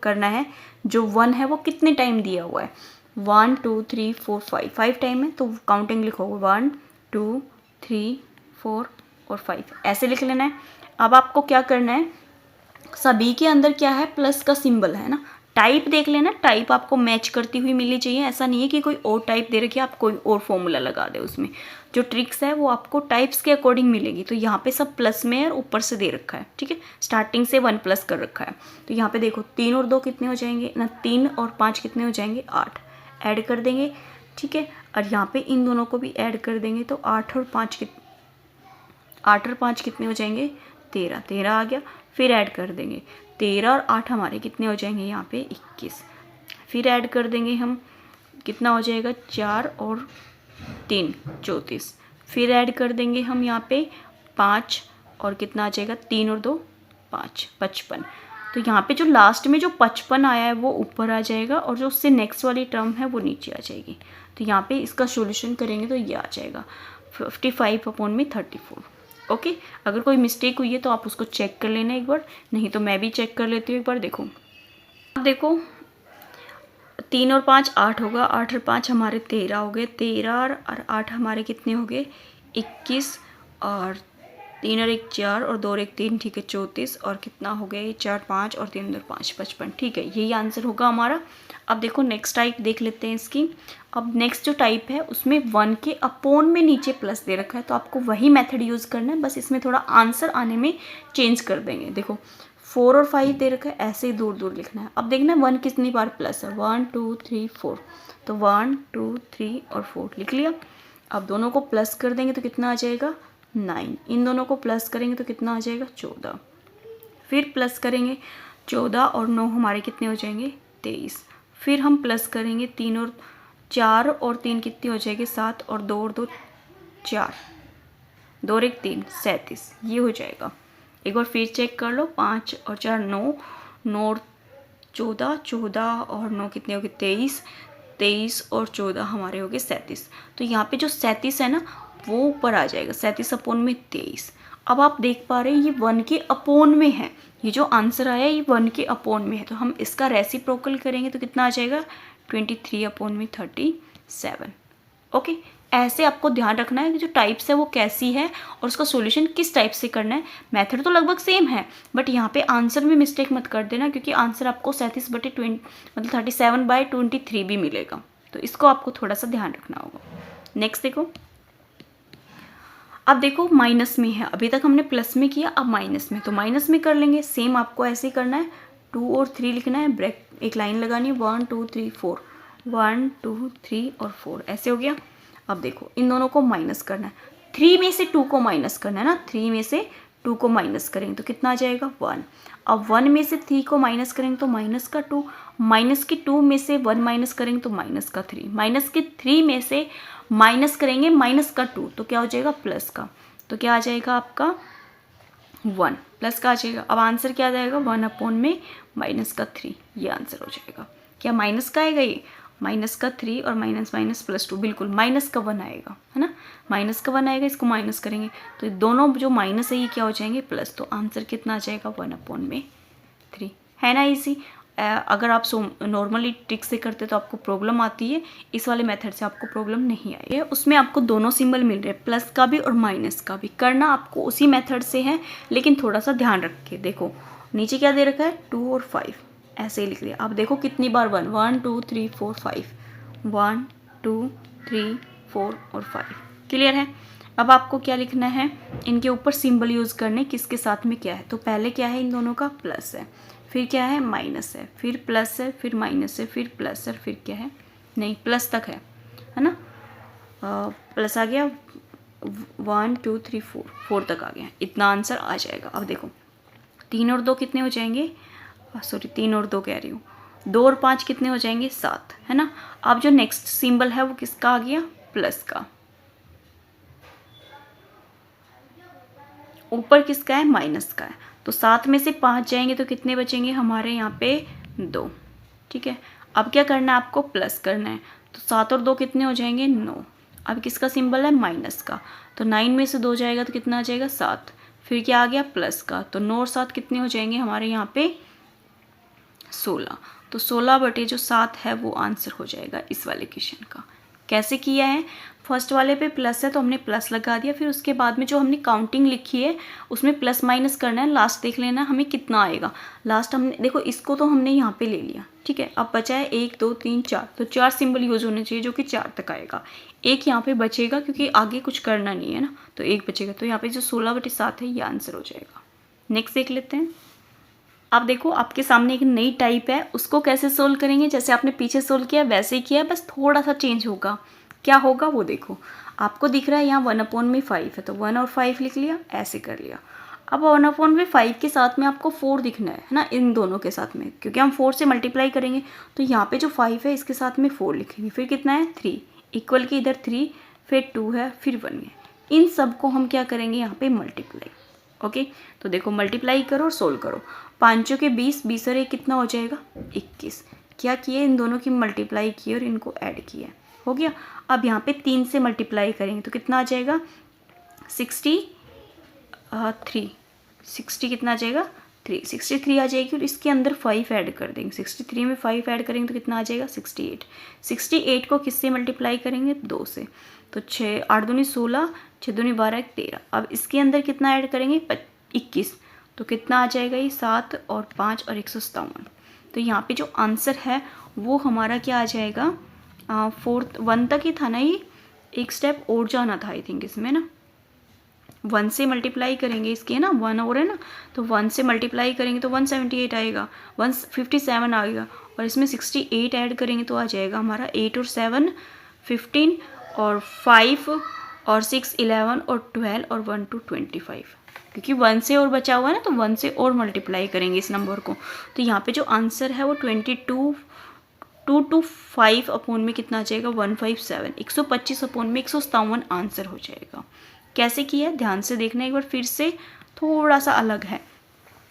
करना है जो 1 है वो कितने टाइम दिया हुआ है, 1 2 3 4 5 टाइम है, तो काउंटिंग लिखोगे 1 2 3 4 और 5 ऐसे लिख लेना है। अब आपको क्या करना है, सभी के अंदर क्या है प्लस का सिंबल है ना, टाइप देख लेना, टाइप आपको मैच करती हुई मिलनी चाहिए। ऐसा नहीं है कि कोई और टाइप दे रखी है आप कोई और फॉर्मूला लगा दे, उसमें जो ट्रिक्स है वो आपको टाइप्स के अकॉर्डिंग मिलेगी। तो यहाँ पे सब प्लस में है और ऊपर से दे रखा है। ठीक है, स्टार्टिंग से 1 प्लस कर रखा है। तो यहाँ पे देखो 3 और 2 कितने हो जाएंगे ना, 3 और 5 कितने हो जाएंगे 8, ऐड कर देंगे। ठीक है, और यहाँ पे इन दोनों को भी ऐड कर देंगे तो 8 और 5 कितने हो जाएंगे 13 आ गया। फिर ऐड कर देंगे 13 और 8 हमारे कितने हो जाएंगे यहाँ पे 21। फिर ऐड कर देंगे हम, कितना हो जाएगा 4 और 3 34। फिर ऐड कर देंगे हम यहाँ पे 5 और कितना आ जाएगा 3 और 2 5 55। तो यहाँ पे जो लास्ट में जो 55 आया है वो ऊपर आ जाएगा और जो उससे नेक्स्ट वाली टर्म है वो नीचे आ जाएगी। तो यहाँ पे इसका सॉल्यूशन करेंगे तो ये आ जाएगा 55/34। ओके, अगर कोई मिस्टेक हुई है तो आप उसको चेक कर लेना एक बार, नहीं तो मैं भी चेक कर लेती हूँ एक बार। देखो अब देखो 3 और 5 8 होगा, 8 और 5 हमारे 13 हो गए, 13 और 8 हमारे कितने हो गए 21, और 3 और 1 4 और 2 और 1 3, ठीक है 34, और कितना हो गया 4 5 और 3 और 5 55। ठीक है, यही आंसर होगा हमारा। अब देखो नेक्स्ट टाइप देख लेते हैं इसकी। अब नेक्स्ट जो टाइप है उसमें 1 के अपोन में नीचे प्लस दे रखा है, तो आपको वही मेथड यूज़ करना है, बस इसमें थोड़ा आंसर आने में चेंज कर देंगे। देखो 4 और 5 दे रखा है, ऐसे ही दूर दूर लिखना है। अब देखना 1 कितनी बार प्लस है, 1 2 3 4, तो 1 2 3 और 4 लिख लिया। अब दोनों को प्लस कर देंगे तो कितना आ जाएगा 9, इन दोनों को प्लस करेंगे तो कितना आ जाएगा 14। फिर प्लस करेंगे 14 और 9 हमारे कितने हो जाएंगे 23। फिर हम प्लस करेंगे 3 और 4 और 3 कितने हो जाएंगे 7, और 2 और 2 4, 2 और 1 3 37, ये हो जाएगा। एक बार फिर चेक कर लो, 5 और 4 9, 9 और 14, 14 और 9 कितने हो गए 23, 23 और 14 हमारे हो गए 37। तो यहाँ पे जो 37 है ना वो ऊपर आ जाएगा, 37/23। अब आप देख पा रहे हैं ये 1 के अपोन में है, ये जो आंसर आया ये 1 के अपोन में है, तो हम इसका रेसिप्रोकल करेंगे तो कितना आ जाएगा 23/37। ओके, ऐसे आपको ध्यान रखना है कि जो टाइप्स है वो कैसी है और उसका सॉल्यूशन किस टाइप से करना है। मेथड तो लगभग सेम है, बट यहाँ पे आंसर में मिस्टेक मत कर देना, क्योंकि आंसर आपको 37/23 भी मिलेगा, तो इसको आपको थोड़ा सा ध्यान रखना होगा। नेक्स्ट देखो, अब देखो माइनस में है, अभी तक हमने प्लस में किया, अब माइनस में, तो माइनस में कर लेंगे। सेम आपको ऐसे ही करना है, 2 और 3 लिखना है, ब्रेक एक लाइन लगानी है, 1 2 3 4, 1 2 3 और 4 ऐसे हो गया। अब देखो इन दोनों को माइनस करना है, 3 में से 2 को माइनस करना है ना, 3 में से 2 को माइनस करेंगे तो कितना आ जाएगा 1। अब 1 में से 3 को माइनस करेंगे तो माइनस का 2, माइनस के 2 में से 1 माइनस करेंगे तो माइनस का 3, माइनस के 3 में से माइनस करेंगे माइनस का 2 तो क्या हो जाएगा प्लस का, तो क्या आ जाएगा आपका 1 प्लस का आ जाएगा। अब आंसर क्या आ जाएगा 1 में माइनस का 3, ये आंसर हो जाएगा। क्या माइनस का आएगा, ये माइनस का 3 और माइनस माइनस प्लस 2, बिल्कुल माइनस का 1 आएगा, है ना, माइनस का 1 आएगा, इसको माइनस करेंगे तो दोनों जो माइनस है ये क्या हो जाएंगे प्लस, तो आंसर कितना आ जाएगा 1/3, है ना इजी। अगर आप नॉर्मली ट्रिक से करते तो आपको प्रॉब्लम आती है, इस वाले मेथड से आपको प्रॉब्लम नहीं आई है। उसमें आपको दोनों सिंबल मिल रहे हैं, प्लस का भी और माइनस का भी। करना आपको उसी मेथड से है, लेकिन थोड़ा सा ध्यान रख के देखो नीचे क्या दे रखा है 2 और 5 ऐसे ही लिख लिया। अब देखो कितनी बार 1 1 2 3 4 5, 1 2 3 4 और 5, क्लियर है। अब आपको क्या लिखना है, इनके ऊपर सिंबल यूज़ करने, किसके साथ में क्या है, तो पहले क्या है इन दोनों का प्लस है, फिर क्या है माइनस है, फिर प्लस है, फिर माइनस है, फिर प्लस है, फिर क्या है नहीं प्लस तक है ना। प्लस आ गया 1 2 3 4 तक आ गया, इतना आंसर आ जाएगा। अब देखो 3 और 2 कितने हो जाएंगे, सॉरी 3 और 2 कह रही हूँ, 2 और 5 कितने हो जाएंगे 7, है ना। अब जो नेक्स्ट सिंबल है वो किसका आ गया, प्लस का। ऊपर किसका है, माइनस का है। तो 7 में से 5 जाएंगे तो कितने बचेंगे हमारे यहाँ पे 2, ठीक है। अब क्या करना है आपको, प्लस करना है। तो 7 और 2 कितने हो जाएंगे 9। अब किसका सिंबल है, माइनस का। तो 9 में से 2 जाएगा तो कितना आ जाएगा 7। फिर क्या आ गया, प्लस का। तो 9 और 7 कितने हो जाएंगे हमारे यहाँ पे 16। तो 16/7 है वो आंसर हो जाएगा इस वाले क्वेश्चन का। कैसे किया है, फर्स्ट वाले पे प्लस है तो हमने प्लस लगा दिया, फिर उसके बाद में जो हमने काउंटिंग लिखी है उसमें प्लस माइनस करना है, लास्ट देख लेना हमें कितना आएगा। लास्ट हमने देखो इसको तो हमने यहाँ पे ले लिया, ठीक है। अब बचा है 1 2 3 4, तो 4 सिंबल यूज होने चाहिए जो कि 4 तक आएगा। एक यहाँ पे बचेगा क्योंकि आगे कुछ करना नहीं है ना, तो एक बचेगा। तो यहाँ पे जो 16/7 है ये आंसर हो जाएगा। नेक्स्ट देख लेते हैं। अब देखो आपके सामने एक नई टाइप है, उसको कैसे सोल्व करेंगे, जैसे आपने पीछे सोल्व किया वैसे ही किया है, बस थोड़ा सा चेंज होगा। क्या होगा वो देखो, आपको दिख रहा है यहाँ 1/5 है, तो 1 और 5 लिख लिया, ऐसे कर लिया। अब 1/5 के साथ में आपको 4 दिखना है ना, इन दोनों के साथ में, क्योंकि हम 4 से मल्टीप्लाई करेंगे। तो यहाँ पे जो 5 है इसके साथ में 4 लिखेंगे, फिर कितना है 3, इक्वल की इधर 3, फिर 2 है, फिर 1 है। इन सब को हम क्या करेंगे यहाँ पे मल्टीप्लाई। ओके, तो देखो मल्टीप्लाई करो और सोल्व करो। 5 के 20, 20 और 1 कितना हो जाएगा 21। क्या किए, इन दोनों की मल्टीप्लाई की और इनको ऐड किया, हो गया। अब यहाँ पे 3 से मल्टीप्लाई करेंगे तो कितना आ जाएगा 63, 60 कितना आ जाएगा 3, 63 आ जाएगी। और इसके अंदर 5 ऐड कर देंगे, 63 में 5 ऐड करेंगे तो कितना आ जाएगा 68। 68 को किससे मल्टीप्लाई करेंगे 2 से, तो 6 8 दूनी 16, 6 दूनी 12, 13। अब इसके अंदर कितना ऐड करेंगे 21, तो कितना आ जाएगा ये 7 और 5 और 157। तो यहाँ पे जो आंसर है वो हमारा क्या आ जाएगा 1 तक ही था ना, ये एक स्टेप और जाना था आई थिंक इसमें ना। 1 से मल्टीप्लाई करेंगे इसकी, है ना 1 और है ना, तो 1 से मल्टीप्लाई करेंगे तो 178 आएगा, 157 आएगा। और इसमें 68 ऐड करेंगे तो आ जाएगा हमारा 8 और 7 15 और 5 और 6 11 और 12 और 1 2 25, क्योंकि 1 से और बचा हुआ है ना, तो 1 से और मल्टीप्लाई करेंगे इस नंबर को। तो यहाँ पे जो आंसर है वो 22 2 to 5 अपॉन में कितना आ जाएगा 157, 125 अपॉन में 157 आंसर हो जाएगा। कैसे किया है ध्यान से देखना एक बार फिर से, थोड़ा सा अलग है।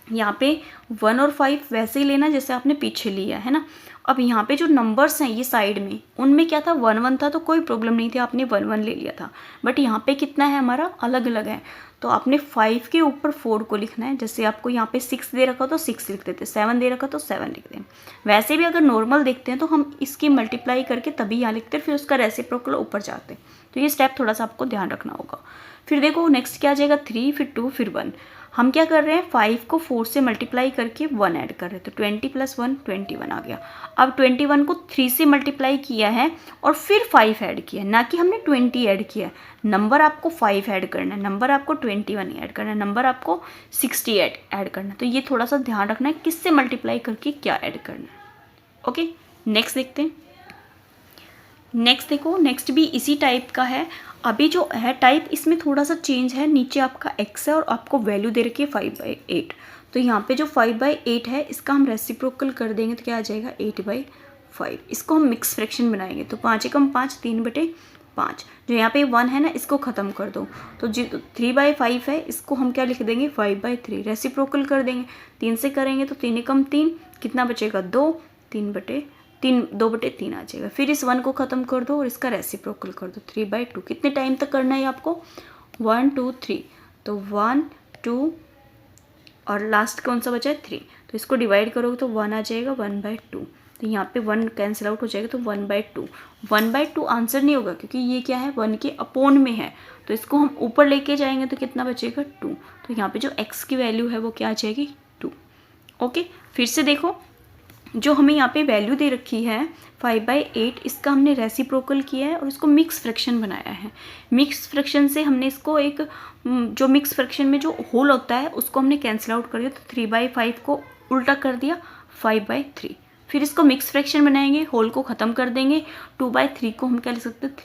यहाँ पे 1 और 5 वैसे ही लेना जैसे आपने पीछे लिया है ना। अब यहाँ पे जो नंबर्स हैं ये साइड में, उनमें क्या था 1 1 था तो कोई प्रॉब्लम नहीं थी, आपने 1 1 ले लिया था। बट यहाँ पे कितना है हमारा अलग अलग है, तो आपने 5 के ऊपर 4 को लिखना है। जैसे आपको यहाँ पे 6 दे रखा तो 6 लिख देते, 7 दे रखा तो 7 लिख दें। वैसे भी अगर नॉर्मल देखते हैं तो हम इसकी मल्टीप्लाई करके तभी यहाँ लिखते हैं, फिर उसका रेसिप्रोकल ऊपर जाते हैं। तो ये स्टेप थोड़ा सा आपको ध्यान रखना होगा। फिर देखो नेक्स्ट क्या आ जाएगा 3, फिर 2, फिर 1। हम क्या कर रहे हैं 5 को 4 से मल्टीप्लाई करके 1 ऐड कर रहे हैं, तो 20 + 1 21 आ गया। अब 21 को 3 से मल्टीप्लाई किया है और फिर 5 ऐड किया है, ना कि हमने 20 ऐड किया है। नंबर आपको 5 ऐड करना है, नंबर आपको 21 ऐड करना है, नंबर आपको 60 ऐड करना है। तो ये थोड़ा सा ध्यान रखना है किससे मल्टीप्लाई करके क्या ऐड करना है। ओके, नेक्स्ट देखते हैं। नेक्स्ट देखो, नेक्स्ट भी इसी टाइप का है। अभी जो है टाइप इसमें थोड़ा सा चेंज है, नीचे आपका x है और आपको वैल्यू दे रखी है 5/8। तो यहाँ पे जो 5/8 है इसका हम रेसिप्रोकल कर देंगे तो क्या आ जाएगा 8/5। इसको हम मिक्स फ्रैक्शन बनाएंगे, तो 5 एकम 5 3/5। जो यहाँ पे 1 है ना इसको ख़त्म कर दो, तो जो 3/5 है इसको हम क्या लिख देंगे 5/3। रेसिप्रोकल कर देंगे, 3 से करेंगे तो 3 एकम 3, कितना बचेगा 2, 2/3 आ जाएगा। फिर इस 1 को ख़त्म कर दो और इसका रेसिप्रोकल कर दो 3/2। कितने टाइम तक करना है आपको 1 2 3, तो 1 2 और लास्ट कौन सा बचा है 3, तो इसको डिवाइड करोगे तो 1 आ जाएगा 1/2। तो यहाँ पे 1 कैंसिल आउट हो जाएगा तो 1/2। 1/2 आंसर नहीं होगा क्योंकि ये क्या है 1 के अपॉन में है, तो इसको हम ऊपर लेके जाएंगे तो कितना बचेगा 2। तो यहाँ पे जो x की वैल्यू है वो क्या आ जाएगी 2। ओके, फिर से देखो जो हमें यहाँ पे वैल्यू दे रखी है 5/8, इसका हमने रेसिप्रोकल किया है और इसको मिक्स फ्रैक्शन बनाया है। मिक्स फ्रैक्शन से हमने इसको एक जो मिक्स फ्रैक्शन में जो होल होता है उसको हमने कैंसिल आउट कर दिया, तो 3/5 को उल्टा कर दिया 5/3। फिर इसको मिक्स फ्रैक्शन बनाएंगे, होल को ख़त्म कर देंगे, 2/3 को हम क्या लिख सकते हैं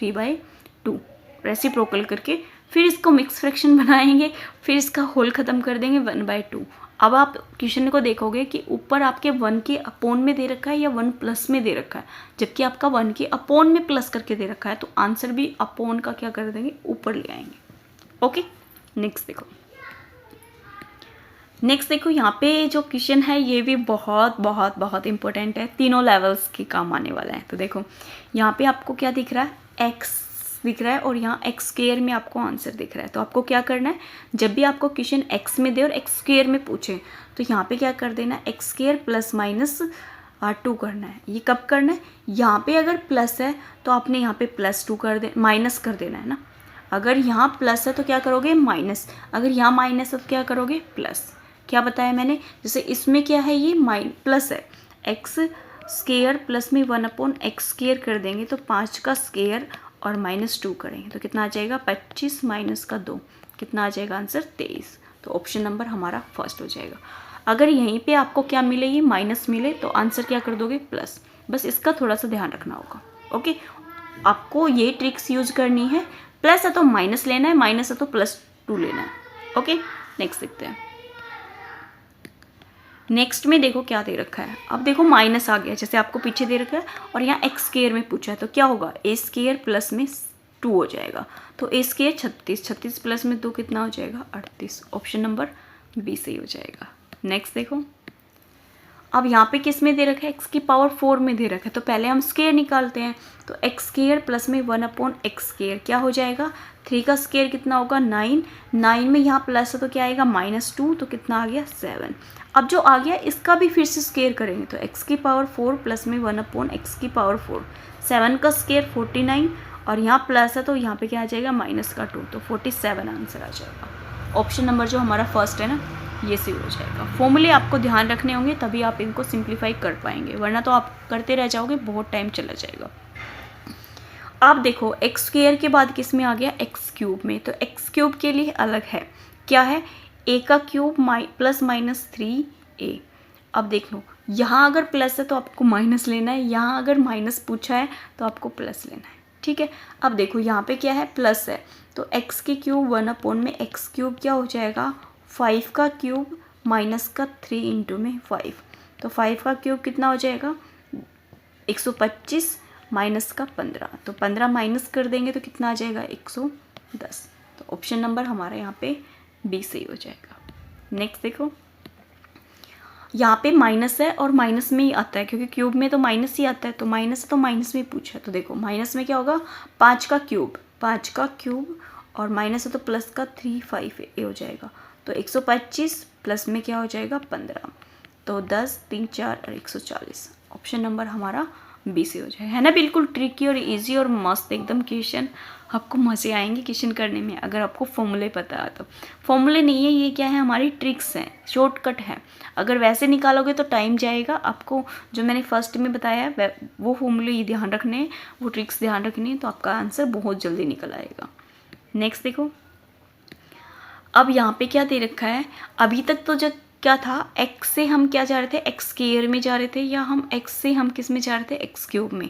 2 रेसिप्रोकल करके, फिर इसको मिक्स फ्रैक्शन बनाएंगे, फिर इसका होल ख़त्म कर देंगे 1/2। अब आप क्वेश्चन को देखोगे कि ऊपर आपके 1 के अपोन में दे रखा है या 1 प्लस में दे रखा है, जबकि आपका 1 के अपोन में प्लस करके दे रखा है, तो आंसर भी अपोन का क्या कर देंगे, ऊपर ले आएंगे। ओके, नेक्स्ट देखो यहाँ पे जो क्वेश्चन है ये भी बहुत बहुत बहुत इंपॉर्टेंट है, तीनों लेवल्स के काम आने वाला है। तो देखो यहाँ पे आपको क्या दिख रहा है, एक्स दिख रहा है और यहाँ एक्स स्क्वायर में आपको आंसर दिख रहा है। तो आपको क्या करना है, जब भी आपको क्वेश्चन एक्स में दे और एक्स स्क्वायर में पूछे तो यहाँ पे क्या कर देना है, एक्स स्क्वायर प्लस माइनस 2 करना है। ये कब करना है, यहाँ पे अगर प्लस है तो आपने यहाँ पे +2 कर दे, माइनस कर देना है ना। अगर यहाँ प्लस है तो क्या करोगे, माइनस, अगर यहाँ माइनस है तो क्या करोगे, प्लस। क्या बताया मैंने, जैसे इसमें क्या है, ये प्लस है, एक्स स्क्वायर प्लस में 1/x स्क्वायर कर देंगे तो 5 का स्क्वायर और -2 करेंगे तो कितना आ जाएगा, 25 माइनस का 2, कितना आ जाएगा आंसर, 23। तो ऑप्शन नंबर हमारा फर्स्ट हो जाएगा। अगर यहीं पे आपको क्या मिले, ये माइनस मिले तो आंसर क्या कर दोगे, प्लस। बस इसका थोड़ा सा ध्यान रखना होगा। ओके, आपको ये ट्रिक्स यूज करनी है, प्लस है तो माइनस लेना है, माइनस है तो +2 लेना है। ओके, नेक्स्ट देखते हैं। नेक्स्ट में देखो क्या दे रखा है, अब देखो माइनस आ गया, जैसे आपको पीछे दे रखा है, और यहाँ एक्स स्क्वायर में पूछा है तो क्या होगा, ए स्क्वायर प्लस में 2 हो जाएगा, तो ए स्क्वायर 36, 36 प्लस में 2 कितना हो जाएगा, 38। ऑप्शन नंबर बी सही हो जाएगा। नेक्स्ट देखो, अब यहाँ पे किस में दे रखा है, एक्स की पावर 4 में दे रखा है, तो पहले हम स्क्वायर निकालते हैं। तो एक्स स्क्वायर प्लस में 1/x स्क्वायर क्या हो जाएगा, 3 का स्क्वायर कितना होगा, 9, 9 में यहाँ प्लस है तो क्या आएगा, -2, तो कितना आ गया, 7। अब जो आ गया इसका भी फिर से स्क्वायर करेंगे, तो x की पावर 4 प्लस में 1/x की पावर 4, 7 का स्क्वायर 49, और यहाँ प्लस है तो यहाँ पे क्या आ जाएगा, -2, तो 47 आंसर आ जाएगा। ऑप्शन नंबर जो हमारा फर्स्ट है ना, ये सही हो जाएगा। फॉर्मूले आपको ध्यान रखने होंगे तभी आप इनको सिंप्लीफाई कर पाएंगे, वरना तो आप करते रह जाओगे, बहुत टाइम चला जाएगा। आप देखो एक्स स्क्वायर के बाद किस में आ गया, एक्स क्यूब में, तो एक्स क्यूब के लिए अलग है, क्या है, ए का क्यूब प्लस माइनस 3a। अब देख लो, यहाँ अगर प्लस है तो आपको माइनस लेना है, यहाँ अगर माइनस पूछा है तो आपको प्लस लेना है, ठीक है। अब देखो यहाँ पे क्या है, प्लस है, तो x के क्यूब 1/x क्यूब क्या हो जाएगा, 5 का क्यूब माइनस का 3 इंटू में 5, तो 5 का क्यूब कितना हो जाएगा, 125 माइनस का 15, तो 15 माइनस कर देंगे तो कितना आ जाएगा, 110। तो ऑप्शन नंबर हमारा यहाँ पे बी सही हो जाएगा। नेक्स्ट देखो, यहाँ पे माइनस है और माइनस में ही आता है, क्योंकि क्यूब में तो माइनस ही आता है, तो माइनस है तो माइनस में पूछा है। तो देखो माइनस में क्या होगा, 5 का क्यूब और माइनस है तो प्लस का 3 5 ए हो जाएगा, तो 125 प्लस में क्या हो जाएगा, 15, तो 10 3 4 और 140। ऑप्शन नंबर हमारा बी से हो जाएगा, है ना। बिल्कुल ट्रिकी और इजी और मस्त एकदम क्वेश्चन, आपको मज़े आएंगे क्वेश्चन करने में अगर आपको फॉर्मूले पता है तो। फॉर्मूले नहीं है, ये क्या है, हमारी ट्रिक्स हैं, शॉर्टकट है। अगर वैसे निकालोगे तो टाइम जाएगा, आपको जो मैंने फर्स्ट में बताया है वो फॉर्मूले ये ध्यान रखने हैं, वो ट्रिक्स ध्यान रखनी है, तो आपका आंसर बहुत जल्दी निकल आएगा। नेक्स्ट देखो, अब यहाँ पे क्या दे रखा है, अभी तक तो जब क्या था, x से हम क्या जा रहे थे, एक्स स्क्वायर में जा रहे थे, या हम x से हम किस में जा रहे थे, एक्स क्यूब में।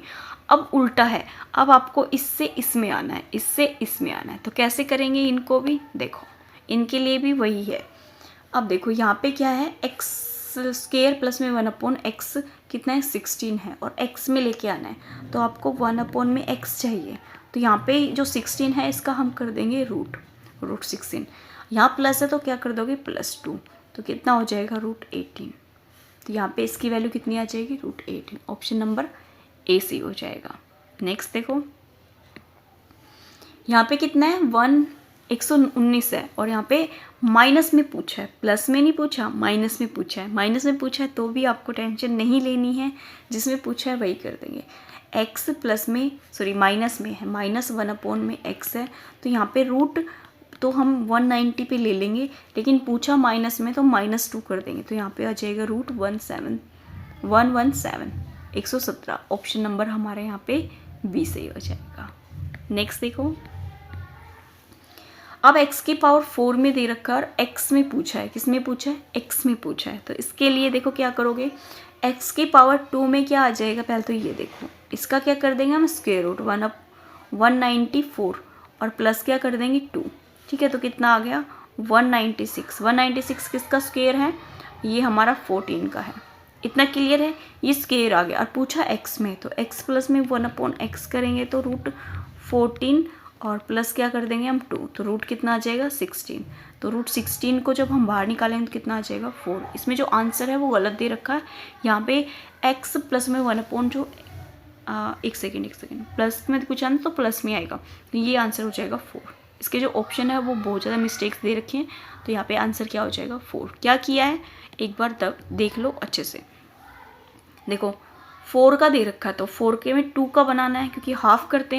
अब उल्टा है, अब आपको इससे इसमें आना है, इससे इसमें आना है, तो कैसे करेंगे इनको भी, देखो इनके लिए भी वही है। अब देखो यहाँ पे क्या है, एक्स स्क्वायर प्लस में 1/x कितना है, 16 है, और x में लेके आना है, तो आपको 1/x चाहिए, तो यहाँ पे जो 16 है इसका हम कर देंगे रूट 16, यहाँ प्लस है तो क्या कर दोगे, +2, तो कितना हो जाएगा, √18, तो यहाँ पे इसकी वैल्यू कितनी आ जाएगी, √18। ऑप्शन नंबर ए सी हो जाएगा। नेक्स्ट देखो, यहाँ पे कितना है, 119 है, और यहाँ पे माइनस में पूछा है, प्लस में नहीं पूछा, माइनस में पूछा है। माइनस में पूछा है तो भी आपको टेंशन नहीं लेनी है, जिसमें पूछा है वही कर देंगे। एक्स प्लस में माइनस में है, -1/x है, तो यहाँ पे रूट तो हम 190 पे ले लेंगे, लेकिन पूछा माइनस में तो -2 कर देंगे, तो यहाँ पे आ जाएगा √117, 117। ऑप्शन नंबर हमारे यहाँ पे बी सही हो जाएगा। नेक्स्ट देखो, अब x की पावर 4 में दे रखा है और x में पूछा है, किस में पूछा है, x में पूछा है, तो इसके लिए देखो क्या करोगे, x की पावर 2 में क्या आ जाएगा, पहले तो ये देखो, इसका क्या कर देंगे हम, स्क्वायर रूट 194 और प्लस क्या कर देंगे 2, ठीक है। तो कितना आ गया 196। 196 किसका स्क्वायर है, ये हमारा 14 का है। इतना क्लियर है, ये स्क्वायर आ गया। और पूछा x में, तो x प्लस में 1/x करेंगे तो √14 और प्लस क्या कर देंगे हम 2, तो रूट कितना आ जाएगा 16। तो √16 को जब हम बाहर निकालेंगे तो कितना आ जाएगा 4। इसमें जो आंसर है वो गलत दे रखा है, यहाँ पे x प्लस में 1/ जो एक सेकेंड प्लस में कुछ आना तो प्लस में आएगा, तो ये आंसर हो जाएगा 4। इसके जो ऑप्शन है वो बहुत ज़्यादा मिस्टेक्स दे रखे हैं, तो यहाँ पे आंसर क्या हो जाएगा 4। क्या किया है एक बार तब देख लो अच्छे से। देखो 4 का दे रखा है, तो 4 के में 2 का बनाना है, क्योंकि हाफ करते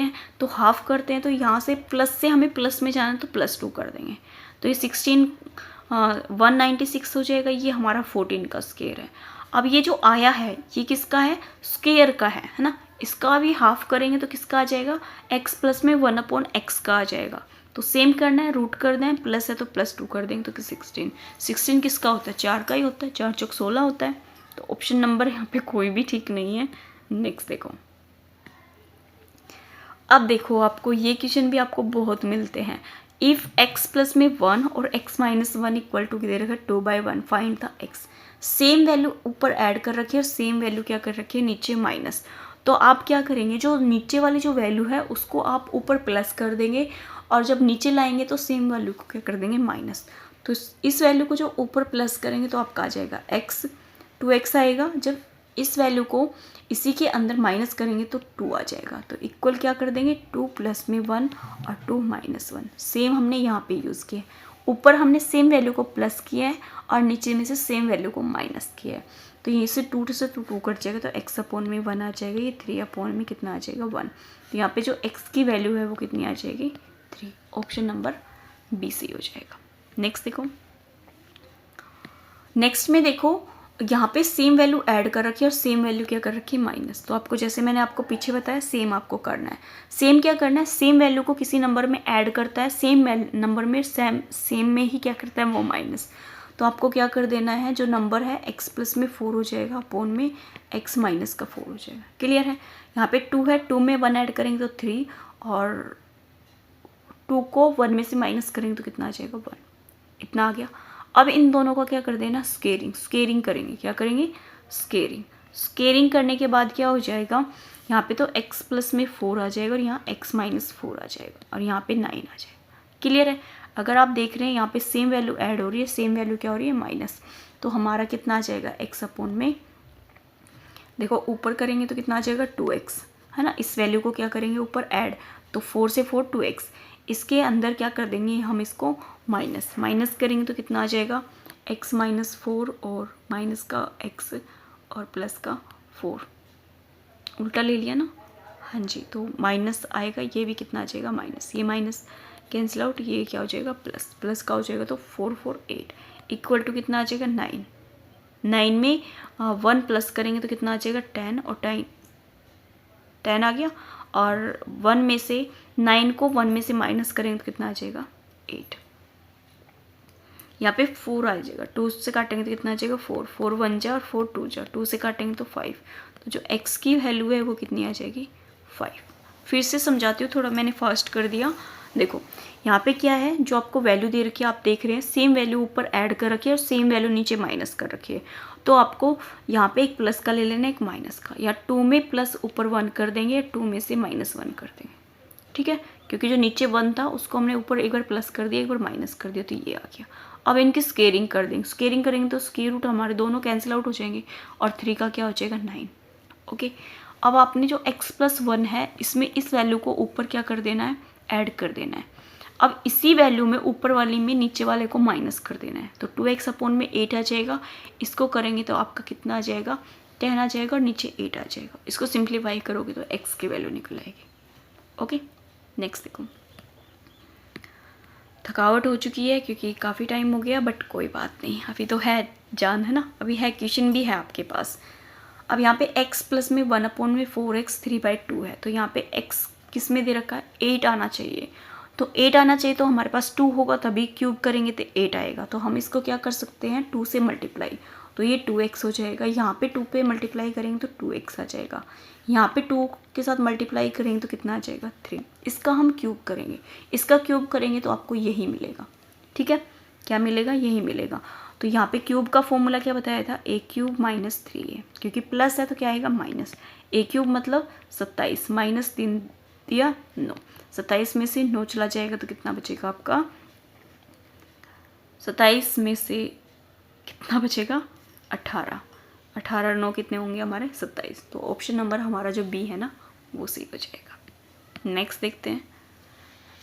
हैं तो यहाँ से प्लस से हमें प्लस में जाना है तो +2 कर देंगे। तो ये 196 हो जाएगा, ये हमारा 14 का स्क्वायर है। अब ये जो आया है ये किसका है, स्क्वायर का है ना। इसका भी हाफ करेंगे तो किसका आ जाएगा, x प्लस में 1/x का आ जाएगा। तो सेम करना है, रूट कर दें, प्लस है तो +2 कर देंगे तो 16 किसका होता है, 4 का ही होता है, 4 चौक 16 होता है। तो ऑप्शन नंबर यहाँ पे कोई भी ठीक नहीं है। नेक्स्ट देखो, अब देखो आपको ये क्वेश्चन भी आपको बहुत मिलते हैं। इफ़ x प्लस में 1 और x माइनस 1 इक्वल टू दे रखा है 2/1, find the x। Same value ऊपर ऐड कर रखी है और सेम वैल्यू क्या कर रखी है नीचे माइनस। तो आप क्या करेंगे, जो नीचे वाली जो वैल्यू है उसको आप ऊपर प्लस कर देंगे, और जब नीचे लाएंगे तो सेम वैल्यू को क्या कर देंगे माइनस। तो इस वैल्यू को जो ऊपर प्लस करेंगे तो आपका आ जाएगा x, 2x आएगा। जब इस वैल्यू को इसी के अंदर माइनस करेंगे तो 2 आ जाएगा। तो इक्वल क्या कर देंगे 2 प्लस में 1 और 2 माइनस 1। सेम हमने यहाँ पे यूज़ किया है, ऊपर हमने सेम वैल्यू को प्लस किया है और नीचे में से सेम वैल्यू को माइनस किया है। तो यहीं से 2 से 2 कट जाएगा, तो x अपॉन में 1 आ जाएगा, ये 3 अपॉन में कितना आ जाएगा 1। तो यहाँ पे जो x की वैल्यू है वो कितनी आ जाएगी 3। ऑप्शन नंबर बी सी हो जाएगा। नेक्स्ट देखो, नेक्स्ट में देखो यहाँ पे सेम वैल्यू ऐड कर रखी है और सेम वैल्यू क्या कर रखी है माइनस। तो आपको जैसे मैंने आपको पीछे बताया सेम आपको करना है। सेम क्या करना है, सेम वैल्यू को किसी नंबर में ऐड करता है, सेम नंबर में सेम में ही क्या करता है वो माइनस। तो आपको क्या कर देना है, जो नंबर है x प्लस में 4 हो जाएगा अपॉन में x माइनस का 4 हो जाएगा। क्लियर है, यहाँ पे 2 है, 2 में 1 ऐड करेंगे तो 3 और 2 को 1 में से माइनस करेंगे तो कितना आ जाएगा 1। इतना आ गया। अब इन दोनों का क्या कर देना, स्केयरिंग करेंगे। क्या करेंगे, स्केयरिंग करने के बाद क्या हो जाएगा, यहाँ पे तो x प्लस में 4 आ जाएगा और यहाँ x माइनस 4 आ जाएगा और यहाँ पे 9 आ जाएगा। क्लियर है, अगर आप देख रहे हैं यहाँ पे सेम वैल्यू ऐड हो रही है, सेम वैल्यू क्या हो रही है माइनस। तो हमारा कितना आ जाएगा x अपॉन में, देखो ऊपर करेंगे तो कितना आ जाएगा 2x है ना। इस वैल्यू को क्या करेंगे ऊपर ऐड, तो 4 से 4 2x, इसके अंदर क्या कर देंगे हम इसको माइनस करेंगे तो कितना आ जाएगा x माइनस 4 और माइनस का x और प्लस का 4, उल्टा ले लिया ना, हाँ जी। तो माइनस आएगा, ये भी कितना आ जाएगा माइनस, ये माइनस कैंसिल आउट, ये क्या हो जाएगा प्लस का हो जाएगा। तो 4 4 8 इक्वल टू कितना आ जाएगा 9। 9 में 1 प्लस करेंगे तो कितना आ जाएगा 10 और 10 आ गया, और 1 में से 9 को 1 में से माइनस करेंगे तो कितना आ जाएगा 8। यहाँ पे 4 आ जाएगा, 2 से काटेंगे तो कितना आ जाएगा 4, 4 1 जा और 4 2 जा, 2 से काटेंगे तो 5। तो जो x की वैल्यू है वो कितनी आ जाएगी 5। फिर से समझाती हूँ, थोड़ा मैंने फास्ट कर दिया। देखो यहाँ पे क्या है, जो आपको वैल्यू दे रखी है आप देख रहे हैं, सेम वैल्यू ऊपर ऐड कर रखी है और सेम वैल्यू नीचे माइनस कर रखी है। तो आपको यहाँ पे एक प्लस का ले लेना है, एक माइनस का, या 2 में प्लस ऊपर 1 कर देंगे, 2 में से माइनस 1 कर देंगे, ठीक है। क्योंकि जो नीचे 1 था उसको हमने ऊपर एक बार प्लस कर दिया, एक बार माइनस कर दिया, तो ये आ गया। अब इनकी स्केयरिंग कर देंगे, स्केयरिंग करेंगे तो स्क्वायर रूट हमारे दोनों कैंसिल आउट हो जाएंगे और 3 का क्या हो जाएगा 9। ओके, अब आपने जो x प्लस 1 है इसमें इस वैल्यू को ऊपर क्या कर देना है, ऐड कर देना है। अब इसी वैल्यू में ऊपर वाली में नीचे वाले को माइनस कर देना है। तो 2x अपॉन में 8 आ जाएगा, इसको करेंगे तो आपका कितना आ जाएगा 10 आ जाएगा और नीचे 8 आ जाएगा। इसको सिंप्लीफाई करोगे तो x की वैल्यू निकल आएगी। ओके, नेक्स्ट देखो, थकावट हो चुकी है क्योंकि काफ़ी टाइम हो गया, बट कोई बात नहीं, अभी तो है जान है ना, अभी है क्वेश्चन भी है आपके पास। अब यहाँ पे x प्लस में 1 अपॉन में 4x 3/2 है, तो यहाँ पे x किस में दे रखा है 8 आना चाहिए। तो 8 आना चाहिए, तो हमारे पास 2 होगा तभी क्यूब करेंगे तो 8 आएगा। तो हम इसको क्या कर सकते हैं 2 से मल्टीप्लाई, तो ये 2x हो जाएगा। यहाँ पे 2 पे मल्टीप्लाई करेंगे तो 2x आ जाएगा। यहाँ पे 2 के साथ मल्टीप्लाई करेंगे तो कितना आ जाएगा 3। इसका हम क्यूब करेंगे, इसका क्यूब करेंगे तो आपको यही मिलेगा। ठीक है, क्या मिलेगा, यही मिलेगा। तो यहाँ पे क्यूब का फॉर्मूला क्या बताया था, a क्यूब माइनस 3a, क्योंकि प्लस है तो क्या आएगा माइनस। a क्यूब मतलब 27 माइनस 3 दिया 9, 27 में से 9 चला जाएगा तो कितना बचेगा आपका, 27 में से कितना बचेगा 18, 18 9 कितने होंगे हमारे 27। तो ऑप्शन नंबर हमारा जो बी है ना वो सही बचेगा। नेक्स्ट देखते हैं,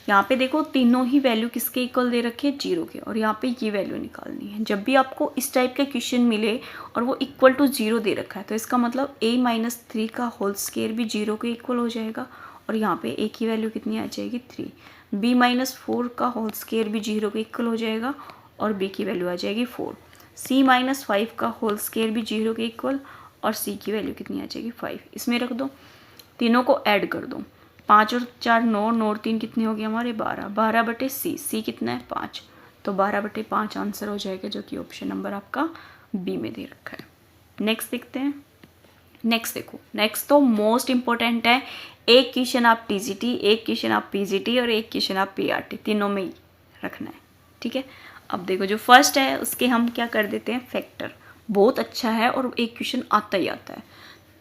यहाँ पे देखो तीनों ही वैल्यू किसके इक्वल दे रखे हैं, 0 के, और यहाँ पे ये वैल्यू निकालनी है। जब भी आपको इस टाइप का क्वेश्चन मिले और वो इक्वल टू 0 दे रखा है तो इसका मतलब a माइनस 3 का होल स्क्वायर भी 0 के इक्वल हो जाएगा, और यहाँ पे a की वैल्यू कितनी आ जाएगी 3। b माइनस 4 का होल स्क्वायर भी 0 के इक्वल हो जाएगा और b की वैल्यू आ जाएगी 4। c माइनस 5 का होल स्क्वायर भी 0 के इक्वल और c की वैल्यू कितनी आ जाएगी 5। इसमें रख दो, तीनों को ऐड कर दो, 5 और 4 9, 9 और 3 कितने हो गए हमारे 12, 12 बटे c कितना है 5, तो 12 बटे 5 आंसर हो जाएगा, जो कि ऑप्शन नंबर आपका बी में दे रखा है। नेक्स्ट देखते हैं। नेक्स्ट देखो, नेक्स्ट तो मोस्ट इंपॉर्टेंट है। एक क्वेश्चन आप टीजीटी, एक क्वेश्चन आप पीजीटी और एक क्वेश्चन आप पीआरटी, तीनों में ही रखना है। ठीक है, अब देखो जो फर्स्ट है उसके हम क्या कर देते हैं फैक्टर, बहुत अच्छा है और एक क्वेश्चन आता ही आता है।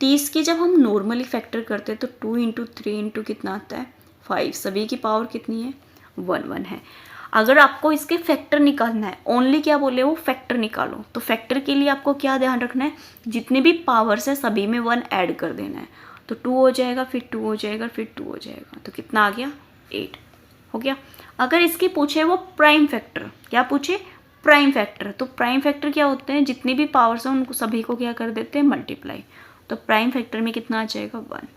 30 की जब हम नॉर्मली फैक्टर करते हैं तो 2 इंटू 3 इंटू कितना आता है 5, सभी की पावर कितनी है 1 1 है। अगर आपको इसके फैक्टर निकालना है, ओनली क्या बोले वो फैक्टर निकालो, तो फैक्टर के लिए आपको क्या ध्यान रखना है, जितने भी पावर्स है सभी में 1 ऐड कर देना है। तो 2 हो जाएगा, फिर 2 हो जाएगा, फिर 2 हो जाएगा, तो कितना आ गया 8 हो गया। अगर इसके पूछे वो प्राइम फैक्टर, क्या पूछे प्राइम फैक्टर, तो प्राइम फैक्टर क्या होते हैं, जितनी भी पावर्स हैं उनको सभी को क्या कर देते हैं मल्टीप्लाई, तो प्राइम फैक्टर में कितना आ जाएगा 1।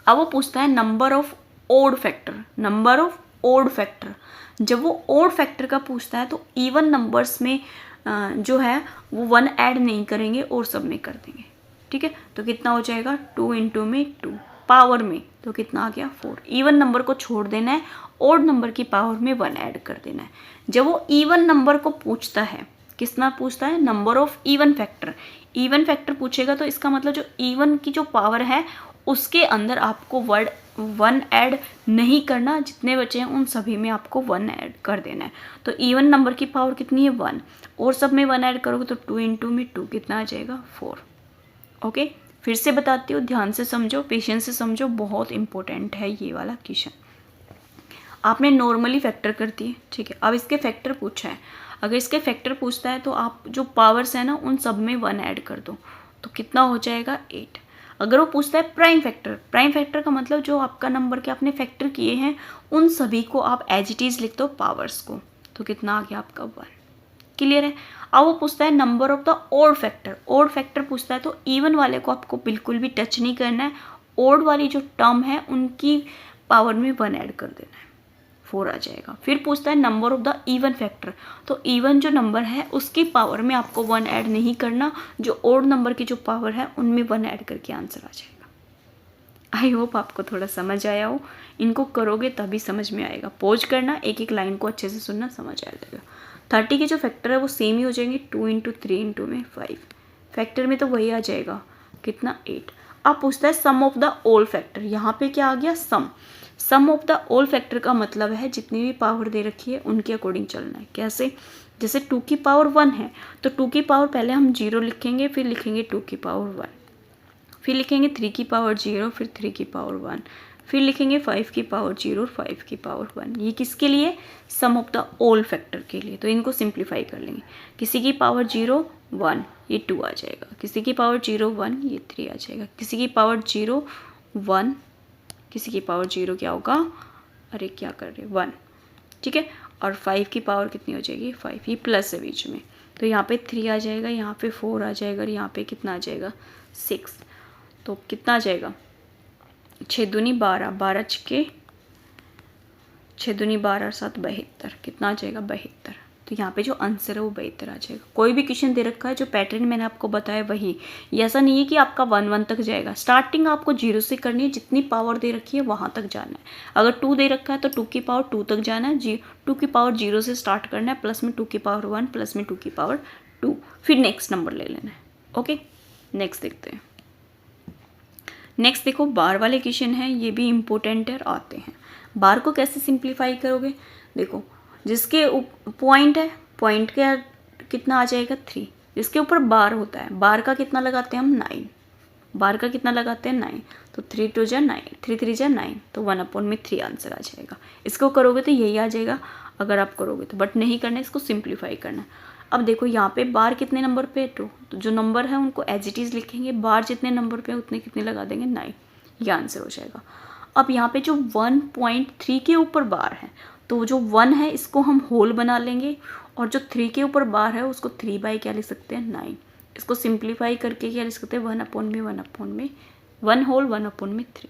अब वो पूछता है number of odd factor, number of odd factor. जब वो ओड फैक्टर का पूछता है तो इवन नंबर्स में जो है वो 1 ऐड नहीं करेंगे और सब में कर देंगे। ठीक है, तो कितना हो जाएगा 2 इंटू में 2 पावर में, तो कितना आ गया 4। इवन नंबर को छोड़ देना है, ओड नंबर की पावर में 1 ऐड कर देना है। जब वो इवन नंबर को पूछता है, किसना पूछता है, number of even factor, even factor पूछेगा तो इसका मतलब जो इवन की जो पावर है उसके अंदर आपको वर्ड 1 ऐड नहीं करना, जितने बचे हैं उन सभी में आपको 1 ऐड कर देना है। तो इवन नंबर की पावर कितनी है 1 और सब में 1 ऐड करोगे तो 2 इंटू में 2 कितना आ जाएगा 4। ओके, फिर से बताती हूँ, ध्यान से समझो, पेशेंस से समझो, बहुत इंपॉर्टेंट है ये वाला क्वेश्चन। आपने नॉर्मली फैक्टर कर दिए, ठीक है, अब इसके फैक्टर पूछा है। अगर इसके फैक्टर पूछता है तो आप जो पावर्स है ना उन सब में 1 ऐड कर दो, तो कितना हो जाएगा 8। अगर वो पूछता है प्राइम फैक्टर, प्राइम फैक्टर का मतलब जो आपका नंबर के आपने फैक्टर किए हैं उन सभी को आप एज इट इज लिख दो पावर्स को, तो कितना आ गया आपका 1। क्लियर है। अब वो पूछता है number of the odd factor, odd factor पूछता है तो इवन वाले को आपको बिल्कुल भी टच नहीं करना है, ओड वाली जो टर्म है उनकी पावर में 1 ऐड कर देना है, 4 आ जाएगा। फिर पूछता है number of the even factor, तो इवन जो नंबर है उसकी पावर में आपको 1 ऐड नहीं करना, जो ओड नंबर की जो पावर है उनमें 1 ऐड करके आंसर आ जाएगा। आई होप आपको थोड़ा समझ आया हो, इनको करोगे तभी समझ में आएगा। पॉज करना, एक एक लाइन को अच्छे से सुनना, समझ आ जाएगा। 30 के जो फैक्टर है वो सेम ही हो जाएंगे, 2 इंटू 3 इंटू में 5, फैक्टर में तो वही आ जाएगा कितना 8। अब पूछता है सम ऑफ द ऑल फैक्टर, यहाँ पे क्या आ गया सम, सम ऑफ द ऑल फैक्टर का मतलब है जितनी भी पावर दे रखी है उनके अकॉर्डिंग चलना है। कैसे, जैसे 2 की पावर 1 है तो 2 की पावर पहले हम 0 लिखेंगे, फिर लिखेंगे 2 की पावर 1, फिर लिखेंगे 3 की पावर 0, फिर 3 की पावर 1, फिर लिखेंगे 5 की पावर 0 और 5 की पावर 1। ये किसके लिए, सम ऑफ द ऑल फैक्टर के लिए। तो इनको सिंप्लीफाई कर लेंगे, किसी की पावर 0 1 ये 2 आ जाएगा, किसी की पावर 0 1 ये 3 आ जाएगा, किसी की पावर 0 1, किसी की पावर 0 क्या होगा, अरे क्या कर रहे 1, ठीक है, और 5 की पावर कितनी हो जाएगी 5, ये प्लस है बीच में, तो यहाँ पे 3 आ जाएगा, यहाँ पे 4 आ जाएगा और यहाँ पे कितना आ जाएगा 6। तो कितना आ जाएगा 6 दूनी 12, 12 छके 6 दूनी 12 और 7 72, कितना आ जाएगा 72। तो यहाँ पे जो आंसर है वो 72 आ जाएगा। कोई भी क्वेश्चन दे रखा है जो पैटर्न मैंने आपको बताया वही, ये ऐसा नहीं है कि आपका 1 1 तक जाएगा। स्टार्टिंग आपको 0 से करनी है, जितनी पावर दे रखी है वहाँ तक जाना है। अगर 2 दे रखा है तो 2 की पावर 2 तक जाना है, 2 की पावर 0 से स्टार्ट करना है, प्लस में 2 की पावर 1, प्लस में 2 की पावर 2, फिर नेक्स्ट नंबर ले लेना है। ओके, नेक्स्ट देखते हैं। नेक्स्ट देखो बार वाले क्वेश्चन हैं, ये भी इम्पोर्टेंट है, आते हैं। बार को कैसे सिंप्लीफाई करोगे, देखो जिसके पॉइंट है, पॉइंट का कितना आ जाएगा 3, जिसके ऊपर बार होता है, बार का कितना लगाते हैं हम 9, बार का कितना लगाते हैं 9, तो 3 2 जा 9, 3 3 जा 9, तो 1/3 आंसर आ जाएगा। इसको करोगे तो यही आ जाएगा अगर आप करोगे तो, बट नहीं करना, इसको सिंप्लीफाई करना है। अब देखो यहाँ पे बार कितने नंबर पे 2, तो जो नंबर है उनको एज इट इज़ लिखेंगे, बार जितने नंबर पे उतने कितने लगा देंगे 9, ये आंसर हो जाएगा। अब यहाँ पे जो 1.3 के ऊपर बार है, तो जो 1 है इसको हम होल बना लेंगे, और जो 3 के ऊपर बार है उसको 3 बाई क्या लिख सकते हैं 9, इसको सिंप्लीफाई करके क्या लिख सकते हैं 1 होल 1/3।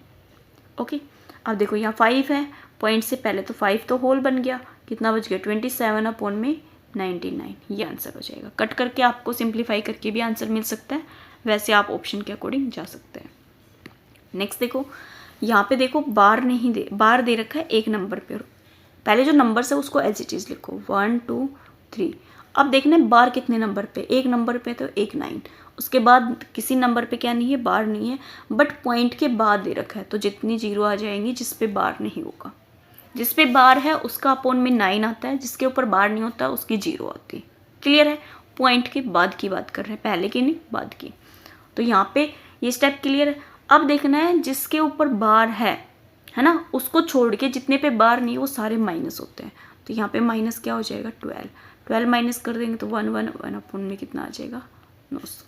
ओके, अब देखो यहाँ 5 है, पॉइंट से पहले तो 5 तो होल बन गया, कितना बच गया 27/99, ये आंसर हो जाएगा। कट करके आपको सिंप्लीफाई करके भी आंसर मिल सकता है, वैसे आप ऑप्शन के अकॉर्डिंग जा सकते हैं। नेक्स्ट देखो यहाँ पे देखो बार नहीं दे, बार दे रखा है एक नंबर पे, पहले जो नंबर है उसको एज इट इज़ लिखो 1 2 3। अब देखना है बार कितने नंबर पे, एक नंबर पे तो 1 9, उसके बाद किसी नंबर पे क्या नहीं है, बार नहीं है, बट पॉइंट के बाद दे रखा है, तो जितनी जीरो आ जाएंगी जिस पे बार नहीं होगा, जिस पे बार है उसका अपॉन में 9 आता है, जिसके ऊपर बार नहीं होता उसकी 0 आती है। क्लियर है, पॉइंट के बाद की बात कर रहे हैं, पहले की नहीं बाद की। तो यहाँ पे ये स्टेप क्लियर है। अब देखना है जिसके ऊपर बार है ना, उसको छोड़ के जितने पे बार नहीं वो सारे माइनस होते हैं, तो यहाँ पे माइनस क्या हो जाएगा 12 माइनस कर देंगे तो 1 अपॉन में कितना आ जाएगा 900।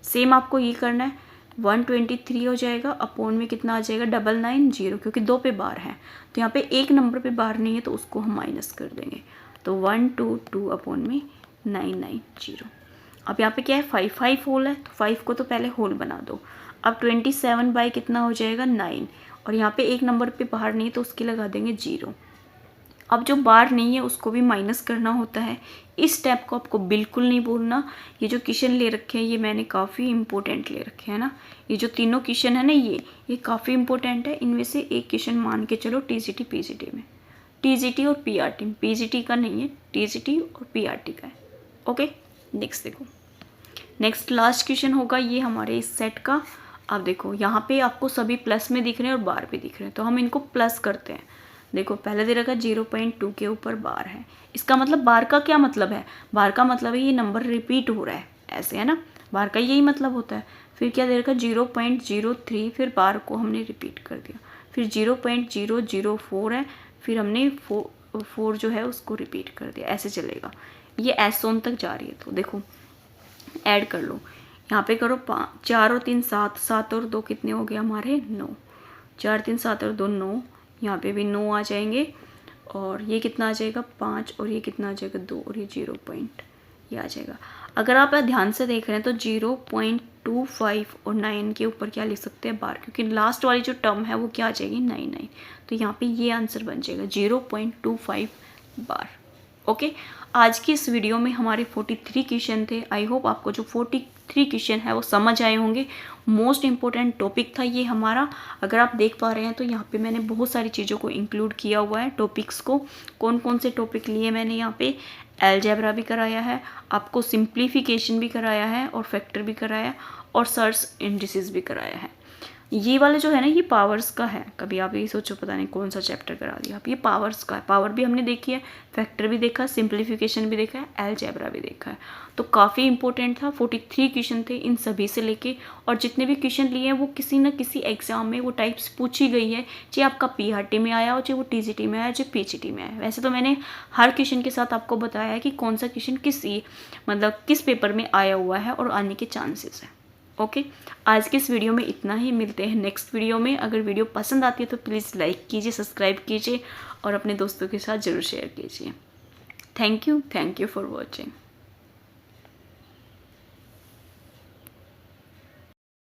सेम आपको ये करना है, 123 हो जाएगा, अपॉन में कितना आ जाएगा 990, क्योंकि 2 पे बार है, तो यहाँ पे एक नंबर पे बार नहीं है तो उसको हम माइनस कर देंगे, तो 122 अपॉन में 990। अब यहाँ पे क्या है 5 होल है, तो 5 को तो पहले होल बना दो। अब 27 बाई कितना हो जाएगा 9, और यहाँ पे एक नंबर पे बाहर नहीं है तो उसकी लगा देंगे 0। अब जो बार नहीं है उसको भी माइनस करना होता है, इस स्टेप को आपको बिल्कुल नहीं भूलना। ये जो क्वेश्चन ले रखे हैं ये मैंने काफ़ी इंपॉर्टेंट ले रखे हैं ना, ये जो तीनों क्वेश्चन है ना ये काफ़ी इंपॉर्टेंट है। इनमें से एक क्वेश्चन मान के चलो टीजीटी पीजीटी में, टीजीटी और पीआरटी में, पीजीटी का नहीं है, टीजीटी और पीआरटी का है। ओके, नेक्स्ट देखो, नेक्स्ट लास्ट क्वेश्चन होगा ये हमारे इस सेट का। अब देखो यहाँ पे आपको सभी प्लस में दिख रहे हैं और बार भी दिख रहे हैं, तो हम इनको प्लस करते हैं। देखो पहले दे रखा 0.2 के ऊपर बार है, इसका मतलब बार का क्या मतलब है, बार का मतलब है ये नंबर रिपीट हो रहा है, ऐसे है ना, बार का यही मतलब होता है। फिर क्या दे रखा 0.03, फिर बार को हमने रिपीट कर दिया, फिर 0.004 है, फिर हमने 4 जो है उसको रिपीट कर दिया, ऐसे चलेगा, ये एसोन तक जा रही है। तो देखो ऐड कर लो, यहाँ पे करो 4 और 3 7, 7 और 2 कितने हो गए हमारे 9, 4 3 7 और 2 9, यहाँ पे भी 9 आ जाएंगे, और ये कितना आ जाएगा 5, और ये कितना आ जाएगा 2, और ये 0 पॉइंट ये आ जाएगा। अगर आप ध्यान से देख रहे हैं तो 0.25 और 9 के ऊपर क्या लिख सकते हैं बार, क्योंकि लास्ट वाली जो टर्म है वो क्या आ जाएगी 9, तो यहाँ पे ये आंसर बन जाएगा 0.25 बार। ओके, आज की इस वीडियो में हमारे 43 क्वेश्चन थे। आई होप आपको जो 43 क्वेश्चन है वो समझ आए होंगे। मोस्ट इम्पोर्टेंट टॉपिक था ये हमारा। अगर आप देख पा रहे हैं तो यहाँ पे मैंने बहुत सारी चीज़ों को इंक्लूड किया हुआ है, टॉपिक्स को। कौन कौन से टॉपिक लिए मैंने यहाँ पे, अलजेब्रा भी कराया है, आपको सिंप्लीफिकेशन भी कराया है, और फैक्टर भी कराया, और सर्च इंडिसेस भी कराया है। ये वाले जो है ना ये पावर्स का है, कभी आप ये सोचो पता नहीं कौन सा चैप्टर करा दिया आप, ये पावर्स का है। पावर भी हमने देखी है, फैक्टर भी देखा, सिंप्लीफिकेशन भी देखा है, अलजेब्रा भी देखा है, तो काफ़ी इंपॉर्टेंट था। 43 क्वेश्चन थे इन सभी से लेके, और जितने भी क्वेश्चन लिए हैं वो किसी न किसी एग्जाम में वो टाइप्स पूछी गई है, चाहे आपका पीआरटी में आया हो, चाहे वो टीजीटी में आया, चाहे पीजीटी में आया। वैसे तो मैंने हर क्वेश्चन के साथ आपको बताया है कि कौन सा क्वेश्चन किस पेपर में आया हुआ है और आने के चांसेस है। ओके, आज के इस वीडियो में इतना ही, मिलते हैं नेक्स्ट वीडियो में। अगर वीडियो पसंद आती है तो प्लीज़ लाइक कीजिए, सब्सक्राइब कीजिए, और अपने दोस्तों के साथ ज़रूर शेयर कीजिए। Thank you for watching.